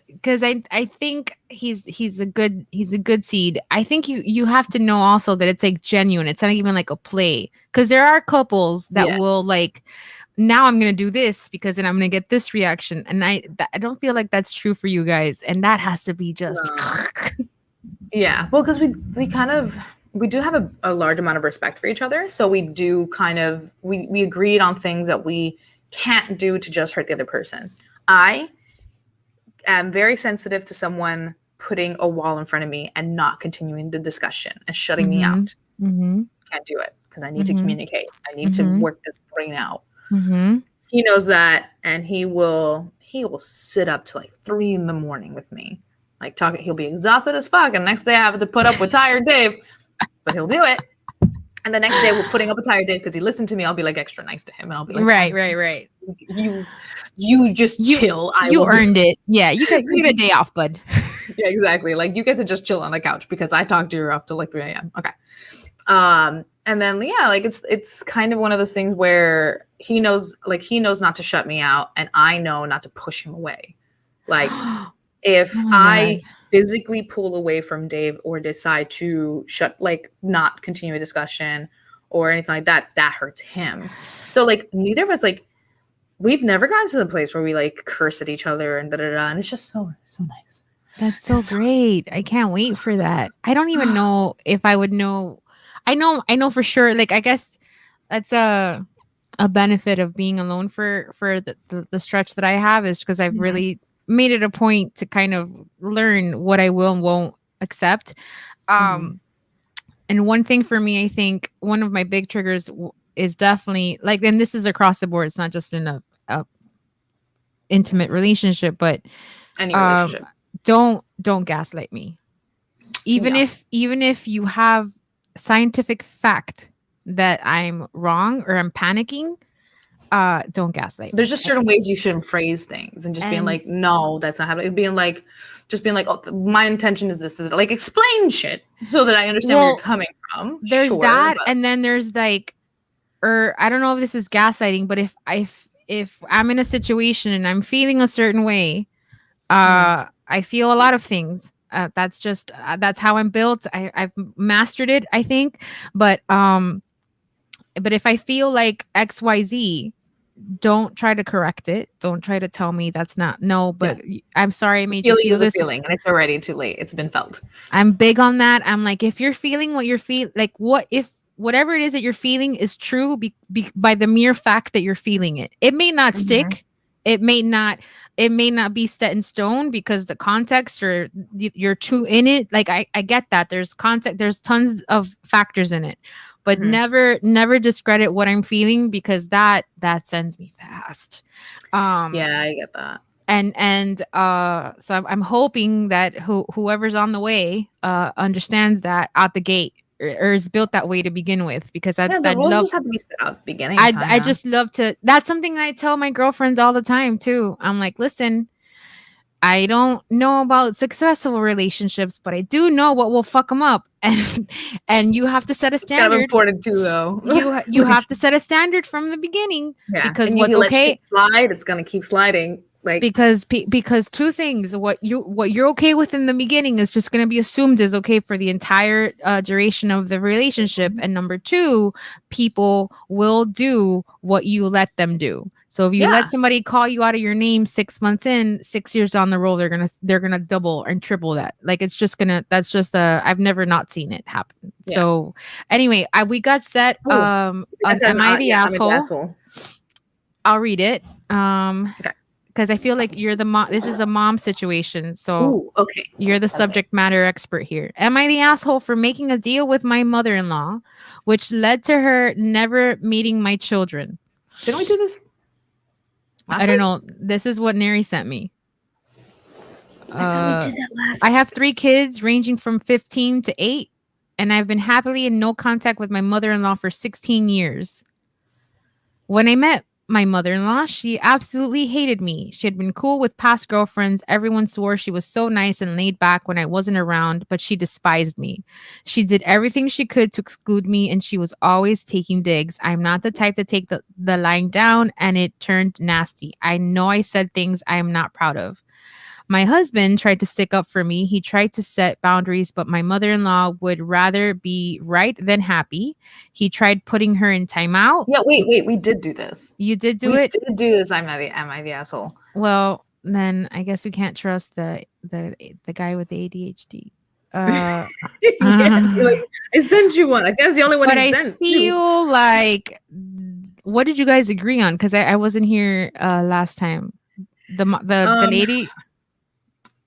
because I think he's a good seed. I think you have to know also that it's like genuine. It's not even like a play, because there are couples that will like, now I'm gonna do this because then I'm gonna get this reaction, and I don't feel like that's true for you guys, and that has to be just yeah. Well, because we do have a large amount of respect for each other, so we do kind of we agreed on things that we can't do to just hurt the other person. I am very sensitive to someone putting a wall in front of me and not continuing the discussion and shutting me out. Can't do it because I need to communicate. I need to work this brain out. He knows that, and he will sit up till like 3 a.m. with me, like talking. He'll be exhausted as fuck, and next day I have to put up with tired Dave, but he'll do it. And the next day we're putting up a tired Dave because he listened to me. I'll be like extra nice to him, and I'll be like, right. You just chill. You earned it. Yeah, you get a day off, bud. Yeah, exactly. Like you get to just chill on the couch because I talked to you up till like 3 a.m. Okay. And then like it's kind of one of those things where he knows not to shut me out, and I know not to push him away. Like if I physically pull away from Dave or decide to not continue a discussion or anything like that, that hurts him. So like neither of us, like we've never gotten to the place where we like curse at each other and and it's just so nice. That's so great. I can't wait for that. I don't even know if I would know. I know for sure. Like, I guess that's a benefit of being alone for the stretch that I have, is because I've really made it a point to kind of learn what I will and won't accept. And one thing for me, I think one of my big triggers is definitely like, and this is across the board. It's not just in a intimate relationship, but any relationship. Don't gaslight me. Even if you have scientific fact that I'm wrong or I'm panicking, don't gaslight. There's just certain ways you shouldn't phrase things, and being like, no, that's not happening. Being like, oh, my intention is this. Like, explain shit so that I understand where you're coming from. There's that, and then there's like, or I don't know if this is gaslighting, but if I'm in a situation and I'm feeling a certain way, I feel a lot of things. That's just that's how I'm built. I've mastered it, I think. But if I feel like XYZ, don't try to correct it. Don't try to tell me that's not but I'm sorry I made you feel this feeling, and it's already too late. It's been felt. I'm big on that. I'm like, if you're feeling what you're feeling, like what if whatever it is that you're feeling is true by the mere fact that you're feeling it. It may not stick. It may not be set in stone because the context or you're too in it. Like I get that there's context, there's tons of factors in it, but never discredit what I'm feeling, because that sends me fast. Yeah, I get that. And so I'm hoping that whoever's on the way understands that out the gate, or is built that way to begin with, because the rules just have to be set out at the beginning. I just love to. That's something I tell my girlfriends all the time too. I'm like, listen, I don't know about successful relationships, but I do know what will fuck them up, and you have to set a standard. Kind of important too, though. You have to set a standard from the beginning, because what's okay slide, it's gonna keep sliding. Like because two things, what you're okay with in the beginning is just going to be assumed is okay for the entire duration of the relationship, and number two, people will do what you let them do. So if you let somebody call you out of your name 6 months in, 6 years down the road, they're gonna double and triple that. Like I've never not seen it happen. Yeah. So anyway, we got set. Am I the asshole? I'll read it. Okay. Because I feel like you're the mom. This is a mom situation. So you're the subject matter expert here. Am I the asshole for making a deal with my mother-in-law, which led to her never meeting my children? Didn't we do this? I don't know. This is what Neri sent me. I have 3 kids ranging from 15 to 8, and I've been happily in no contact with my mother-in-law for 16 years. When I met My mother-in-law, she absolutely hated me. She had been cool with past girlfriends. Everyone swore she was so nice and laid back when I wasn't around, but she despised me. She did everything she could to exclude me, and she was always taking digs. I'm not the type to take the lying down, and it turned nasty. I know I said things I am not proud of. My husband tried to stick up for me. He tried to set boundaries, but my mother-in-law would rather be right than happy. He tried putting her in timeout. Yeah, wait. We did do this. You did do we it? We did do this. Am I the asshole? Well, then I guess we can't trust the guy with the ADHD. Yeah, like, I sent you one. I think that's the only one. But I feel like, what did you guys agree on? Because I wasn't here last time. The lady.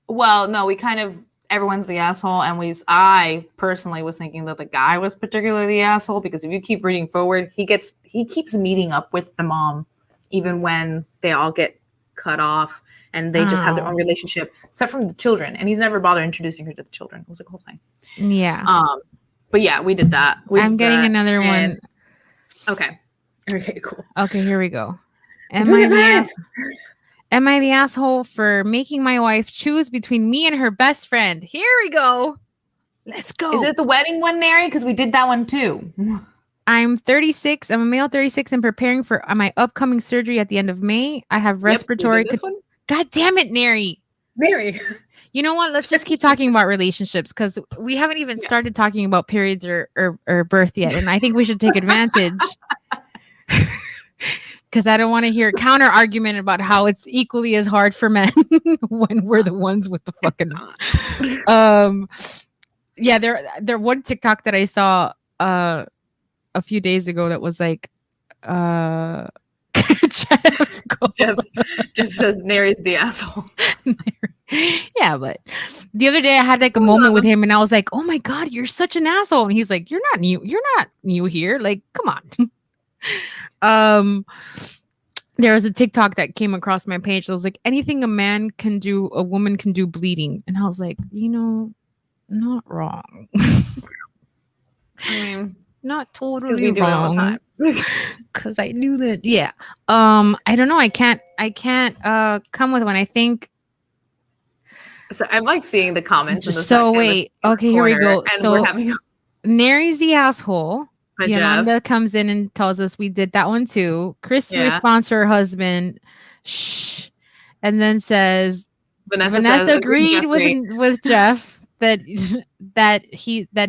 Well, no, we kind of everyone's the asshole, and I personally was thinking that the guy was particularly the asshole because if you keep reading forward, he keeps meeting up with the mom, even when they all get cut off and they just have their own relationship, except from the children, and he's never bothered introducing her to the children. It was a cool thing. Yeah. But yeah, we did that. I'm getting another one. Okay, cool. Okay, here we go. Am I the asshole for making my wife choose between me and her best friend? Here we go. Let's go. Is it the wedding one, Nary? Because we did that one too. I'm 36. I'm a male 36 and preparing for my upcoming surgery at the end of May. I have respiratory. God damn it, Nary. You know what? Let's just keep talking about relationships because we haven't even started talking about periods or birth yet. And I think we should take advantage. Because I don't want to hear a counter argument about how it's equally as hard for men when we're the ones with the fucking. Yeah, there one TikTok that I saw a few days ago that was like, Jeff says Nary's the asshole. Yeah, but the other day I had like a moment with him, and I was like, "Oh my god, you're such an asshole!" And he's like, "You're not new. You're not new here. Like, come on." There was a TikTok that came across my page that was like, anything a man can do, a woman can do bleeding. And I was like, not wrong. I mean, not totally wrong. Because I knew that. Yeah. I don't know. I can't come with one. I think. So I'm like seeing the comments. Wait. Okay, here we go. And so we're having Nary's the asshole. Yolanda comes in and tells us we did that one too. Christy responds to her husband, shh, and then says Vanessa agreed with Jeff that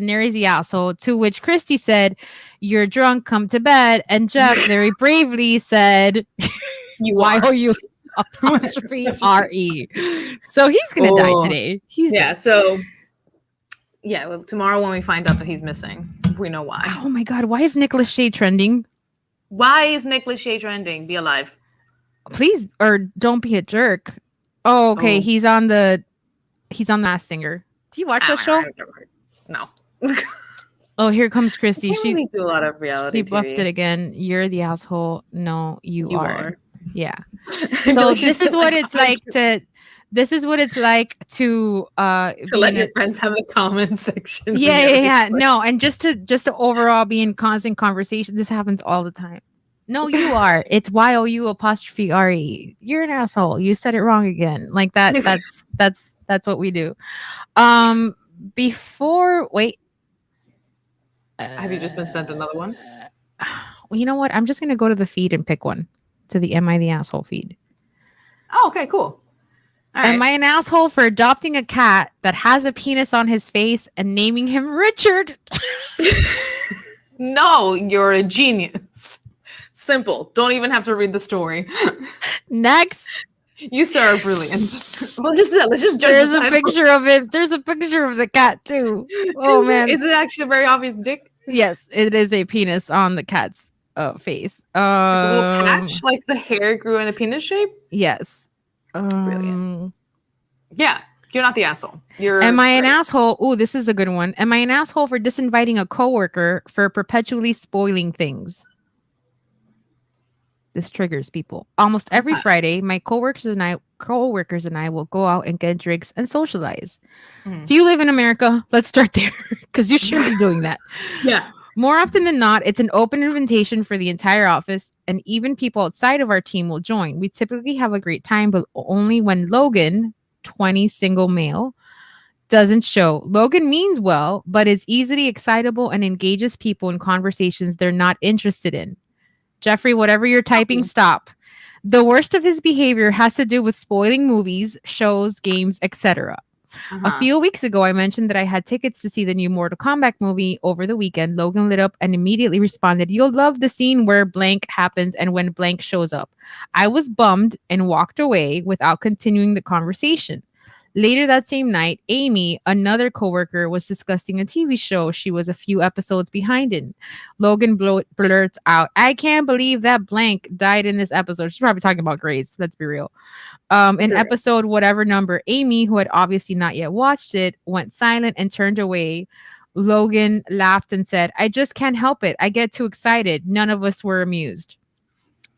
Nary's the asshole. To which Christy said, "You're drunk, come to bed." And Jeff very bravely said, "YOU apostrophe RE." So he's gonna die today. Dead. So. Yeah, well, tomorrow when we find out that he's missing, we know why. Oh my god, why is Nicholas Shea trending? Why is Nicholas Shea trending? Be alive. Please, or don't be a jerk. Oh, okay. He's on the Masked Singer. Do you watch that show? No. Oh, here comes Christy. She really do a lot of reality. She buffed it again. You're the asshole. No, you are. Yeah. So this is what it's like to. This is what it's like to let your friends have a comment section. Yeah. No, and just to overall be in constant conversation. This happens all the time. No, you are. It's YOU apostrophe RE. You're an asshole. You said it wrong again. Like that. That's what we do. Wait. Have you just been sent another one? You know what? I'm just gonna go to the feed and pick one. To the Am I the Asshole feed. Oh, okay, cool. Am I an asshole for adopting a cat that has a penis on his face and naming him Richard? No, you're a genius. Simple. Don't even have to read the story. Next. You, sir, are brilliant. Let's just judge. There's a picture of it. There's a picture of the cat too. Oh man. Is it actually a very obvious dick? Yes, it is a penis on the cat's face. Like a little patch, like the hair grew in a penis shape? Yes. Brilliant. Yeah, you're not the asshole. Am I an asshole? Oh, this is a good one. Am I an asshole for disinviting a coworker for perpetually spoiling things? This triggers people. Almost every Friday, my coworkers and I will go out and get drinks and socialize. Do you live in America? Let's start there because you shouldn't be doing that. Yeah. More often than not, it's an open invitation for the entire office, and even people outside of our team will join. We typically have a great time, but only when Logan, 20 single male, doesn't show. Logan means well, but is easily excitable and engages people in conversations they're not interested in. Jeffrey, whatever you're typing, stop. The worst of his behavior has to do with spoiling movies, shows, games, etc. A few weeks ago, I mentioned that I had tickets to see the new Mortal Kombat movie over the weekend. Logan lit up and immediately responded, "You'll love the scene where blank happens and when blank shows up." I was bummed and walked away without continuing the conversation. Later that same night, Amy, another coworker, was discussing a TV show she was a few episodes behind in. Logan blurts out, "I can't believe that blank died in this episode." She's probably talking about Grace. Let's be real. In episode whatever number, Amy, who had obviously not yet watched it, went silent and turned away. Logan laughed and said, "I just can't help it. I get too excited." None of us were amused.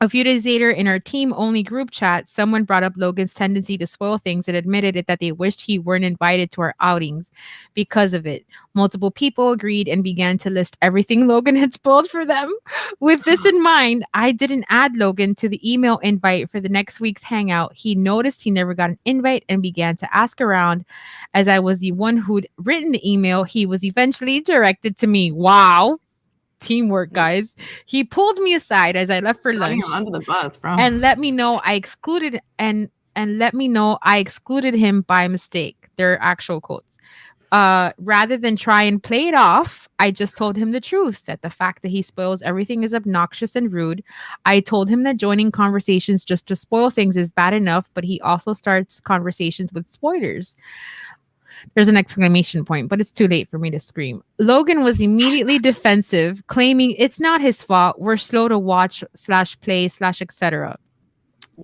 A few days later, in our team-only group chat, someone brought up Logan's tendency to spoil things and admitted it that they wished he weren't invited to our outings because of it. Multiple people agreed and began to list everything Logan had spoiled for them. With this in mind, I didn't add Logan to the email invite for the next week's hangout. He noticed he never got an invite and began to ask around. As I was the one who'd written the email, he was eventually directed to me. Wow. Teamwork, guys. He pulled me aside as I left for lunch under the bus, bro. and let me know I excluded him by mistake. They're actual quotes. Rather than try and play it off, I just told him the truth, that the fact that he spoils everything is obnoxious and rude. I told him that joining conversations just to spoil things is bad enough, but he also starts conversations with spoilers. There's an exclamation point, but it's too late for me to scream. Logan was immediately defensive, claiming it's not his fault. We're slow to watch /play /etc.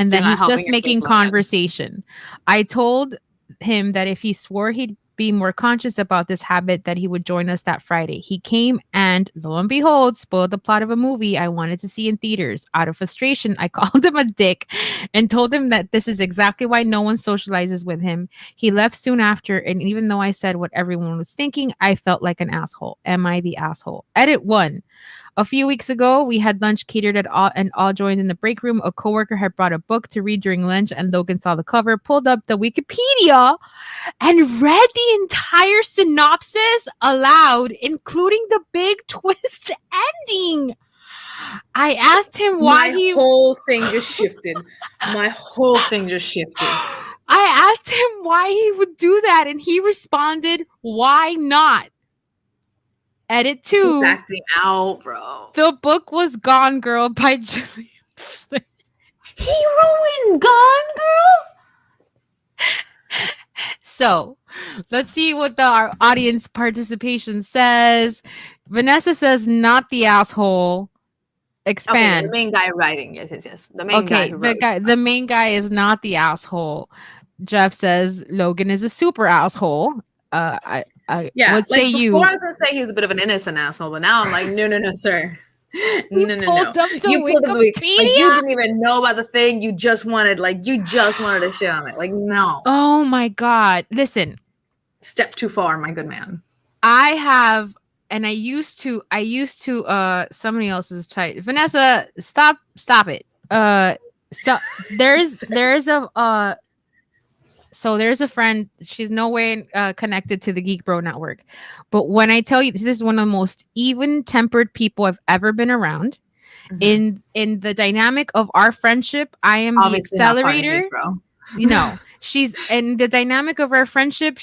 And then he's just making conversation. I told him that if he swore he'd be more conscious about this habit, that he would join us that Friday. He came and, lo and behold, spoiled the plot of a movie I wanted to see in theaters. Out of frustration, I called him a dick and told him that this is exactly why no one socializes with him. He left soon after, and even though I said what everyone was thinking, I felt like an asshole. Am I the asshole? Edit 1. A few weeks ago, we had lunch catered at all joined in the break room. A coworker had brought a book to read during lunch, and Logan saw the cover, pulled up the Wikipedia, and read the entire synopsis aloud, including the big twist ending. I asked him why My whole thing just shifted. My whole thing just shifted. I asked him why he would do that, and he responded, "Why not?" Edit 2. He's acting out, bro. The book was Gone Girl by Gillian Flynn. He ruined Gone Girl? So, let's see what our audience participation says. Vanessa says, "Not the asshole." Expand. Okay, the main guy writing. Yes. The main guy. The main guy is not the asshole. Jeff says Logan is a super asshole. I would say you. Before I was gonna say he was a bit of an innocent asshole, but now I'm like, no, sir. No. You pulled up the Wikipedia. Like, you didn't even know about the thing. You just wanted to shit on it. Like, no. Oh my God. Listen. Step too far, my good man. I have, and I used to somebody else's type. Vanessa, stop it. So there's a friend. She's no way connected to the Geek Bro network. But when I tell you, this is one of the most even-tempered people I've ever been around. Mm-hmm. In the dynamic of our friendship, I am obviously the accelerator. You know, she's in the dynamic of our friendship.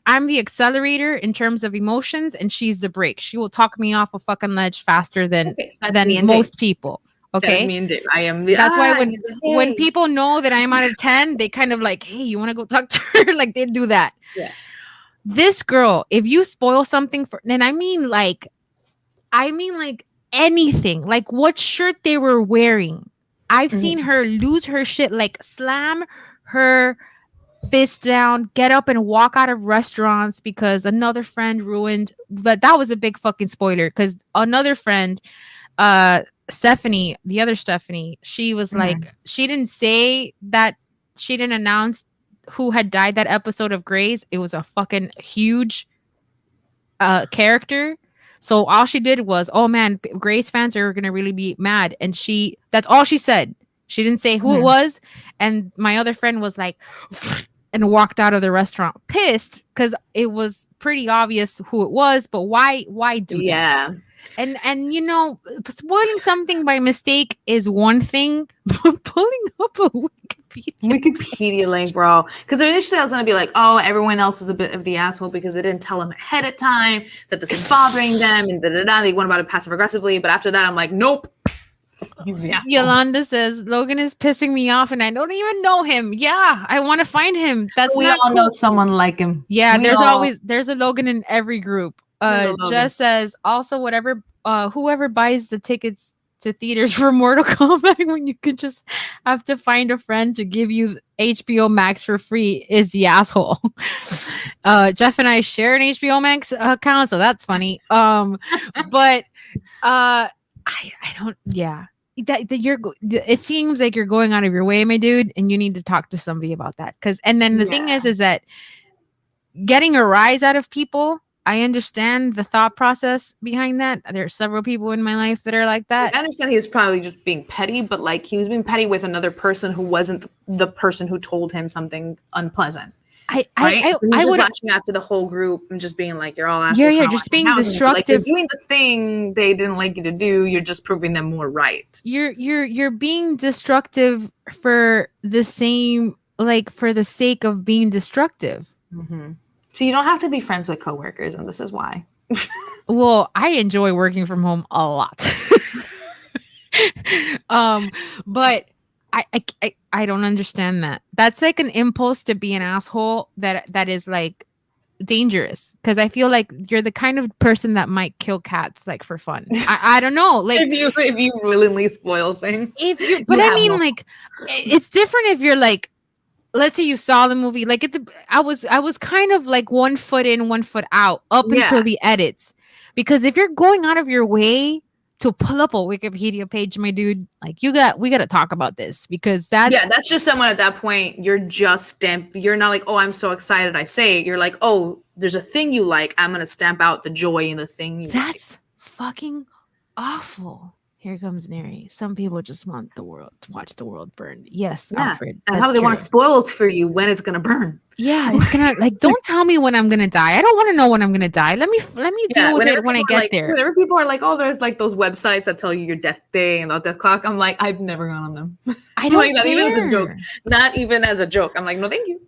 I'm the accelerator in terms of emotions, and she's the brake. She will talk me off a fucking ledge faster than most people. Okay, I am. That's why when people know that I'm out of 10, they kind of like, "Hey, you want to go talk to her?" Like they do that. Yeah. This girl, if you spoil something for, and I mean like anything, like what shirt they were wearing. I've seen her lose her shit, like slam her fist down, get up and walk out of restaurants because another friend ruined. But that was a big fucking spoiler because another friend, Stephanie, the other Stephanie, she was like, she didn't say that, she didn't announce who had died that episode of Grey's. It was a fucking huge character. So all she did was, oh man, Grace fans are gonna really be mad, and that's all she said. She didn't say who it was, and my other friend was like, and walked out of the restaurant pissed because it was pretty obvious who it was. But why do that? And you know, spoiling something by mistake is one thing, but pulling up a Wikipedia link, bro. Because initially I was gonna be like, oh, everyone else is a bit of the asshole because they didn't tell them ahead of time that this was bothering them, and they went about it passive aggressively. But after that, I'm like, nope. Yolanda says Logan is pissing me off, and I don't even know him. Yeah, I want to find him. We all know someone like him. Yeah, there's a Logan in every group. Jess says also whoever buys the tickets to theaters for Mortal Kombat when you could just have to find a friend to give you HBO Max for free is the asshole. Jeff and I share an HBO Max account, so that's funny. But I don't. Yeah, it seems like you're going out of your way, my dude, and you need to talk to somebody about that. And then the thing is that getting a rise out of people. I understand the thought process behind that. There are several people in my life that are like that. I understand he was probably just being petty, but like he was being petty with another person who wasn't the person who told him something unpleasant. I would latching out to the whole group and just being like, "You're all assholes." Yeah, just being destructive. Like, you're doing the thing they didn't like you to do. You're just proving them more right. You're being destructive for the sake of being destructive. Mm-hmm. So you don't have to be friends with coworkers, and this is why. Well, I enjoy working from home a lot. But I don't understand that. That's like an impulse to be an asshole that is like dangerous, because I feel like you're the kind of person that might kill cats like for fun. I don't know, like if you willingly spoil things. Like it's different if you're like, let's say you saw the movie, like I was kind of like 1 foot in, 1 foot out up until the edits, because if you're going out of your way to pull up a Wikipedia page, my dude, like we got to talk about this, because that's just someone at that point. You're you're not like, oh, I'm so excited I say it. You're like, oh, there's a thing you like, I'm gonna stamp out the joy in the thing you like. That's fucking awful. Here comes Neri. Some people just want to watch the world burn. Yes, Alfred. And how they want to spoil it for you when it's gonna burn. Yeah, it's gonna like. Don't tell me when I'm gonna die. I don't want to know when I'm gonna die. Let me deal with it when I get there. Whenever people are like, "Oh, there's like those websites that tell you your death day and the death clock," I'm like, I've never gone on them. I don't like that even as a joke. Not even as a joke. I'm like, no, thank you.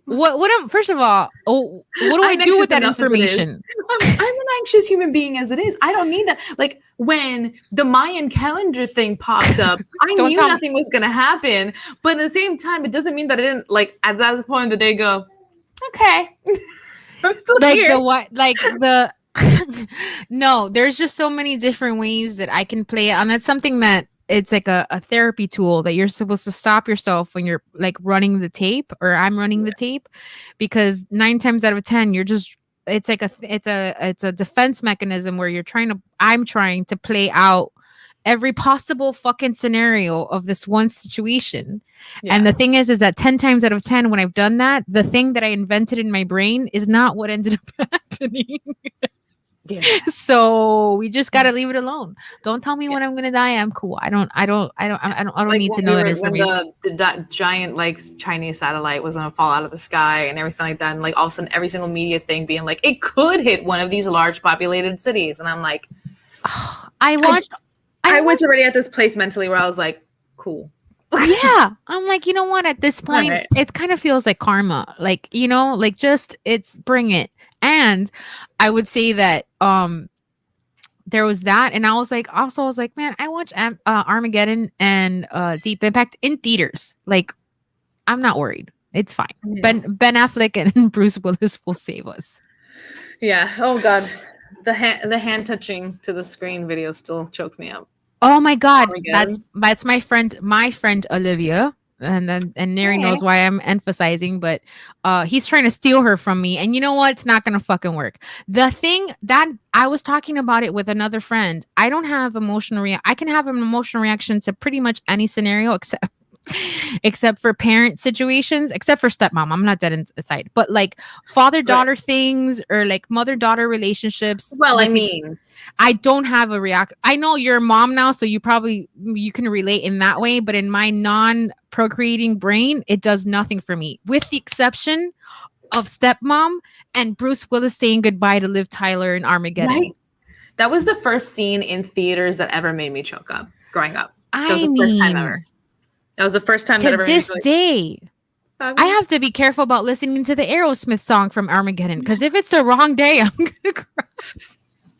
First of all, what do I do with that information? I'm an anxious human being as it is. I don't need that. Like when the Mayan calendar thing popped up, I knew nothing was gonna happen. But at the same time, it doesn't mean that I didn't like at that point of the day go, okay. No, there's just so many different ways that I can play it, and that's something that it's like a therapy tool that you're supposed to stop yourself when you're like running the tape, or I'm running the tape, because 9 times out of 10 you're just, it's a defense mechanism where I'm trying to play out every possible fucking scenario of this one situation. Yeah. And the thing is that 10 times out of 10, when I've done that, the thing that I invented in my brain is not what ended up happening. Yeah. So we just got to leave it alone. Don't tell me when I'm going to die. I'm cool. I don't like need to know that information. When that giant like Chinese satellite was going to fall out of the sky and everything like that. And like all of a sudden every single media thing being like, it could hit one of these large populated cities. And I'm like, I was already at this place mentally where I was like, cool. Yeah. I'm like, you know what? At this point, it kind of feels like karma. Like, you know, like just bring it. And I would say that there was that. And I was like, man, I watched Armageddon and Deep Impact in theaters. Like, I'm not worried. It's fine. Yeah. Ben Affleck and Bruce Willis will save us. Yeah. Oh, God. The hand touching to the screen video still chokes me up. Oh my God, that's my friend Olivia, and Neri knows why I'm emphasizing, but he's trying to steal her from me, and you know what? It's not gonna fucking work. The thing that I was talking about it with another friend, I don't have I can have an emotional reaction to pretty much any scenario except except for parent situations, except for stepmom. I'm not dead aside, but like father-daughter things or like mother-daughter relationships. Well, I like, mean, I don't have a react. I know you're a mom now, so you can relate in that way. But in my non-procreating brain, it does nothing for me, with the exception of stepmom and Bruce Willis saying goodbye to Liv Tyler in Armageddon. right? That was the first scene in theaters that ever made me choke up growing up. That was the first time ever. That was the first time that ever made me to this day. I have to be careful about listening to the Aerosmith song from Armageddon, because if it's the wrong day, I'm gonna cry.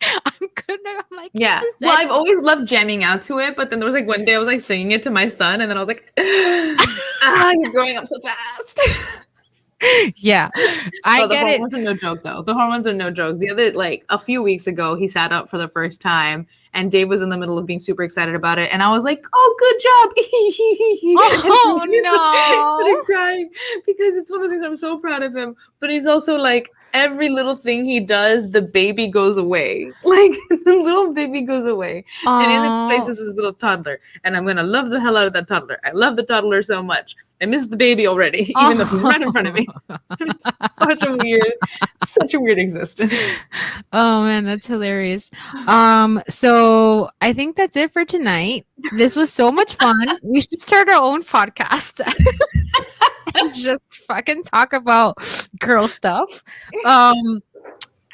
I'm like, yeah. Well, I've always loved jamming out to it, but then there was like one day I was like singing it to my son, and then I was like, you're growing up so fast. Yeah, I get it. The hormones are no joke, though. The hormones are no joke. The other, like a few weeks ago, he sat up for the first time, and Dave was in the middle of being super excited about it, and I was like, "Oh, good job!" Oh no! I'm crying because it's one of the things I'm so proud of him. But he's also like, every little thing he does, the baby goes away. Like the little baby goes away, and in its place is his little toddler, and I'm gonna love the hell out of that toddler. I love the toddler so much. I miss the baby already, even though he's right in front of me. It's such a weird existence. Oh man, that's hilarious. So I think that's it for tonight. This was so much fun. We should start our own podcast and just fucking talk about girl stuff.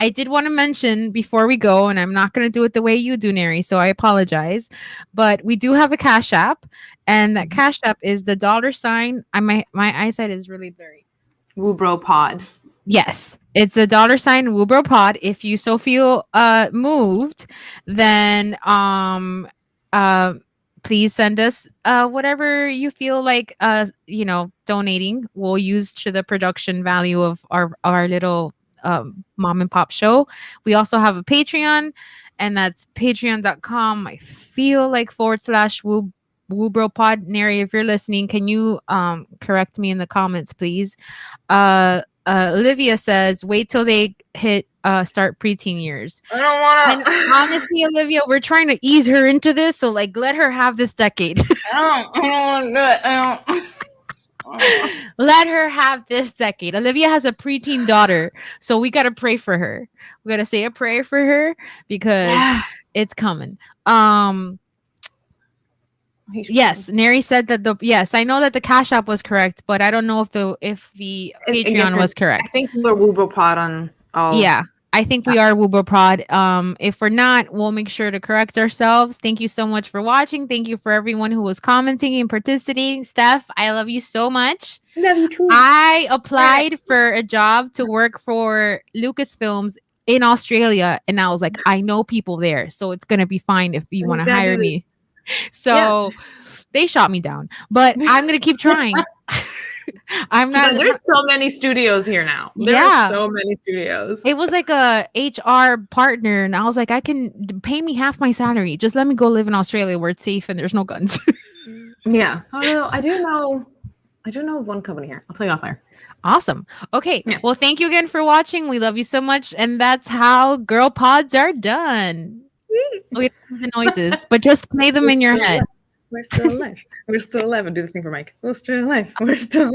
I did want to mention before we go, and I'm not going to do it the way you do, Neri, so I apologize. But we do have a Cash App, and that Cash App is the $. My eyesight is really blurry. WuBro Pod. Yes, it's the $. WuBro Pod. If you so feel moved, then please send us whatever you feel like donating. We'll use to the production value of our little mom and pop show. We also have a Patreon, and that's patreon.com. I feel like /WuBro Pod. Neri, if you're listening, can you correct me in the comments, please? Olivia says, wait till they hit start preteen years. I don't want to. Honestly, Olivia, we're trying to ease her into this, so like let her have this decade. I don't want to do it. I don't. Let her have this decade. Olivia has a preteen daughter, so we gotta pray for her. We gotta say a prayer for her because it's coming. Yes, Neri said that yes, I know that the Cash App was correct, but I don't know if the Patreon was correct. I think we're WuBro Pod on all. Yeah, I think we are WuBro Pod. If we're not, we'll make sure to correct ourselves. Thank you so much for watching. Thank you for everyone who was commenting and participating. Steph, I love you so much. Love you too. I applied for a job to work for Lucasfilms in Australia, and I was like, I know people there, so it's gonna be fine if you want to hire me. So they shot me down, but I'm gonna keep trying. I'm not. There's so many studios here now. There are so many studios. It was like a HR partner, and I was like, I can pay me half my salary. Just let me go live in Australia where it's safe and there's no guns. Yeah. Oh no, I do know of one company here. I'll tell you off air. Awesome. Okay. Yeah. Well, thank you again for watching. We love you so much, and that's how girl pods are done. We don't have the noises, but just play them in your head. We're still alive. We're still alive. And do this thing for Mike. We're still alive. We're still alive.